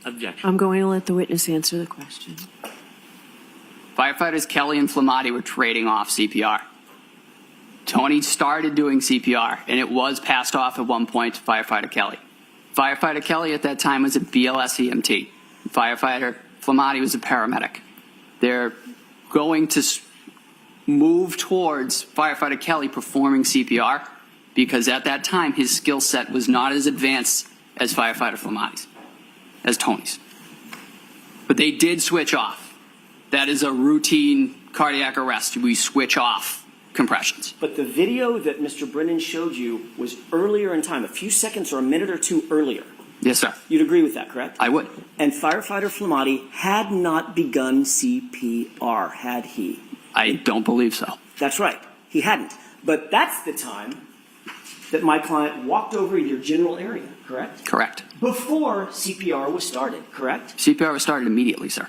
S2: Objection.
S1: I'm going to let the witness answer the question.
S3: Firefighters Kelly and Flamati were trading off CPR. Tony started doing CPR, and it was passed off at one point to Firefighter Kelly. Firefighter Kelly at that time was a BLS EMT. Firefighter Flamati was a paramedic. They're going to move towards Firefighter Kelly performing CPR because at that time his skill set was not as advanced as Firefighter Flamati's, as Tony's. But they did switch off. That is a routine cardiac arrest. We switch off compressions.
S5: But the video that Mr. Brennan showed you was earlier in time, a few seconds or a minute or two earlier.
S3: Yes, sir.
S5: You'd agree with that, correct?
S3: I would.
S5: And firefighter Flamati had not begun CPR, had he?
S3: I don't believe so.
S5: That's right. He hadn't. But that's the time that my client walked over to your general area, correct?
S3: Correct.
S5: Before CPR was started, correct?
S3: CPR was started immediately, sir.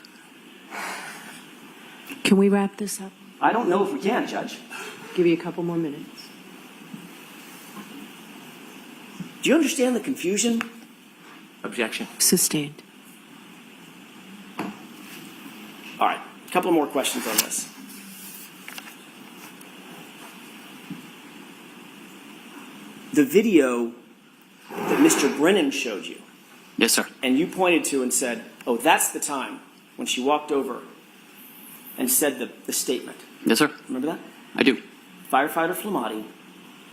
S1: Can we wrap this up?
S5: I don't know if we can, Judge.
S1: Give you a couple more minutes.
S5: Do you understand the confusion?
S2: Objection.
S1: Sustained.
S5: All right, a couple more questions on this. The video that Mr. Brennan showed you,
S3: Yes, sir.
S5: and you pointed to and said, oh, that's the time when she walked over and said the statement.
S3: Yes, sir.
S5: Remember that?
S3: I do.
S5: Firefighter Flamati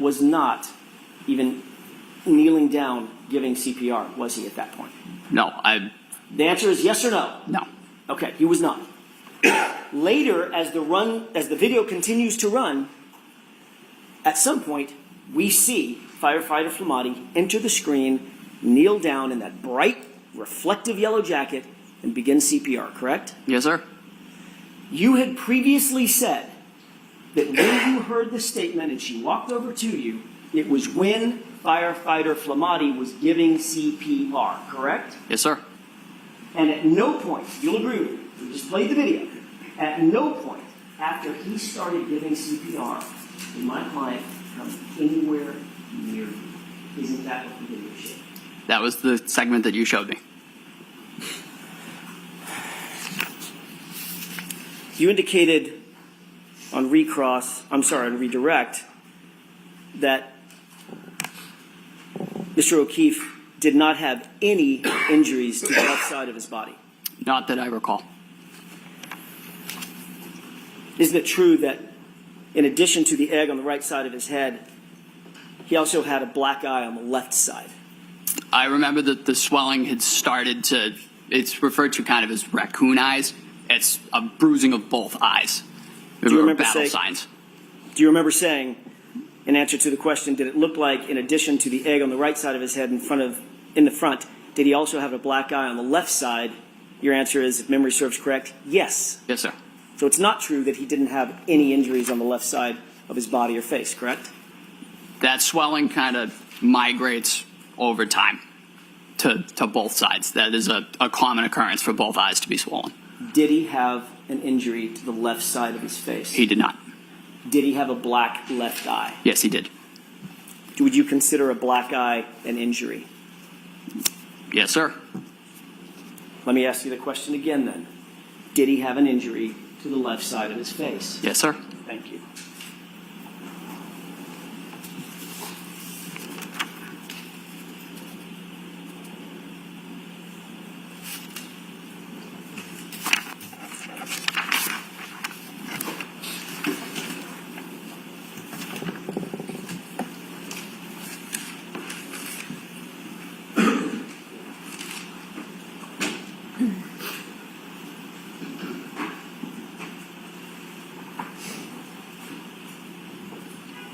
S5: was not even kneeling down giving CPR, was he, at that point?
S3: No,
S5: The answer is yes or no?
S3: no.
S5: Okay, he was not. Later, as the video continues to run, at some point, we see Firefighter Flamati enter the screen, kneel down in that bright, reflective yellow jacket, and begin CPR, correct?
S3: Yes, sir.
S5: You had previously said that when you heard the statement and she walked over to you, it was when Firefighter Flamati was giving CPR, correct?
S3: Yes, sir.
S5: And at no point, you'll agree with me, we just played the video, at no point after he started giving CPR did my client come anywhere near you. Isn't that what the video showed?
S3: That was the segment that you showed me.
S5: You indicated on on redirect, that Mr. O'Keefe did not have any injuries to the left side of his body.
S3: Not that I recall.
S5: Isn't it true that in addition to the egg on the right side of his head, he also had a black eye on the left side?
S3: I remember that the swelling had started to, it's referred to kind of as raccoon eyes. It's a bruising of both eyes.
S5: Do you remember
S3: battle
S5: saying,
S3: signs.
S5: Do you remember saying, in answer to the question, did it look like, in addition to the egg on the right side of his head in the front, did he also have a black eye on the left side? Your answer is, if memory serves correct, yes.
S3: Yes, sir.
S5: So it's not true that he didn't have any injuries on the left side of his body or face, correct?
S3: That swelling kind of migrates over time to both sides. That is a common occurrence for both eyes to be swollen.
S5: Did he have an injury to the left side of his face?
S3: He did not.
S5: Did he have a black left eye?
S3: Yes, he did.
S5: Would you consider a black eye an injury?
S3: Yes, sir.
S5: Let me ask you the question again then. Did he have an injury to the left side of his face?
S3: Yes, sir.
S5: Thank you.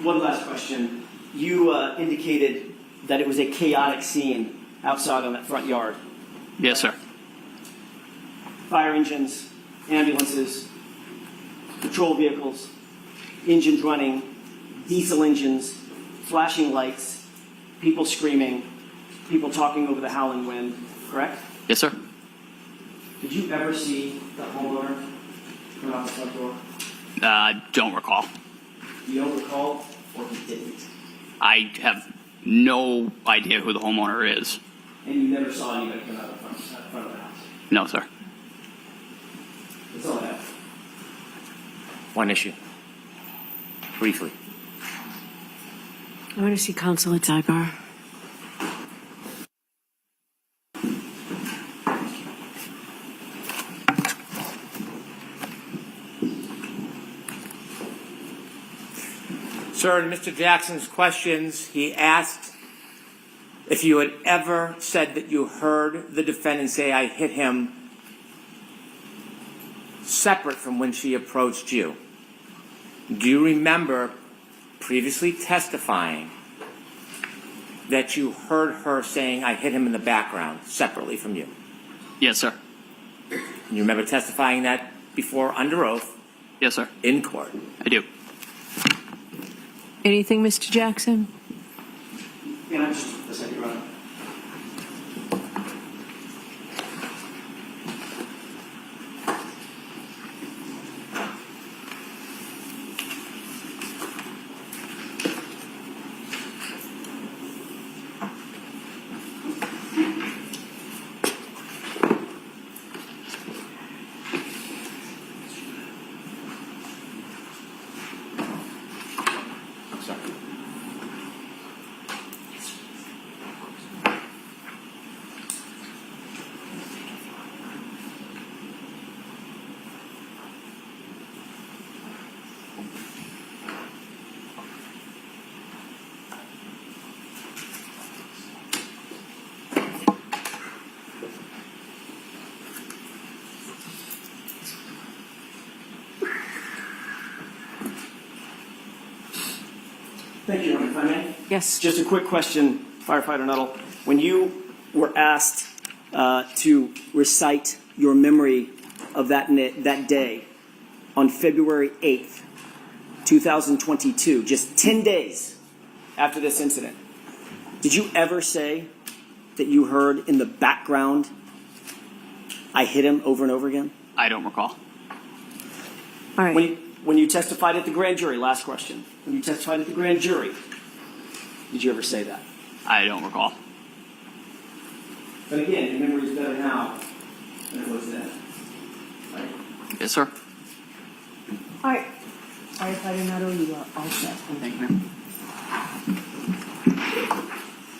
S5: One last question. You indicated that it was a chaotic scene outside on that front yard.
S3: Yes, sir.
S5: Fire engines, ambulances, patrol vehicles, engines running, diesel engines, flashing lights, people screaming, people talking over the howling wind, correct?
S3: Yes, sir.
S5: Did you ever see the homeowner come out the front door?
S3: Don't recall.
S5: You don't recall, or he didn't?
S3: I have no idea who the homeowner is.
S5: And you never saw anybody come out the front of the house?
S3: No, sir.
S5: That's all I have.
S2: One issue. Briefly.
S1: I want to see counsel at sidebar.
S2: Sir, in Mr. Jackson's questions, he asked if you had ever said that you heard the defendant say, "I hit him," separate from when she approached you. Do you remember previously testifying that you heard her saying, I hit him in the background, separately from you?
S3: Yes, sir.
S2: You remember testifying that before under oath
S3: Yes, sir.
S2: in court?
S3: I do.
S1: Anything, Mr. Jackson?
S5: Can I just a second, Your Honor? Thank you, Your Honor. If I may?
S1: Yes.
S5: Just a quick question, Firefighter Nuttall. When you were asked to recite your memory of that day on February 8th, 2022, just 10 days after this incident, did you ever say that you heard in the background, I hit him over and over again?
S3: I don't recall.
S1: All right.
S5: When you testified at the grand jury, last question. When you testified at the grand jury, did you ever say that?
S3: I don't recall.
S5: But again, your memory is better now than it was then. Right?
S3: Yes, sir.
S1: All right. Firefighter Nuttall, you are all set.
S3: Thank you, ma'am.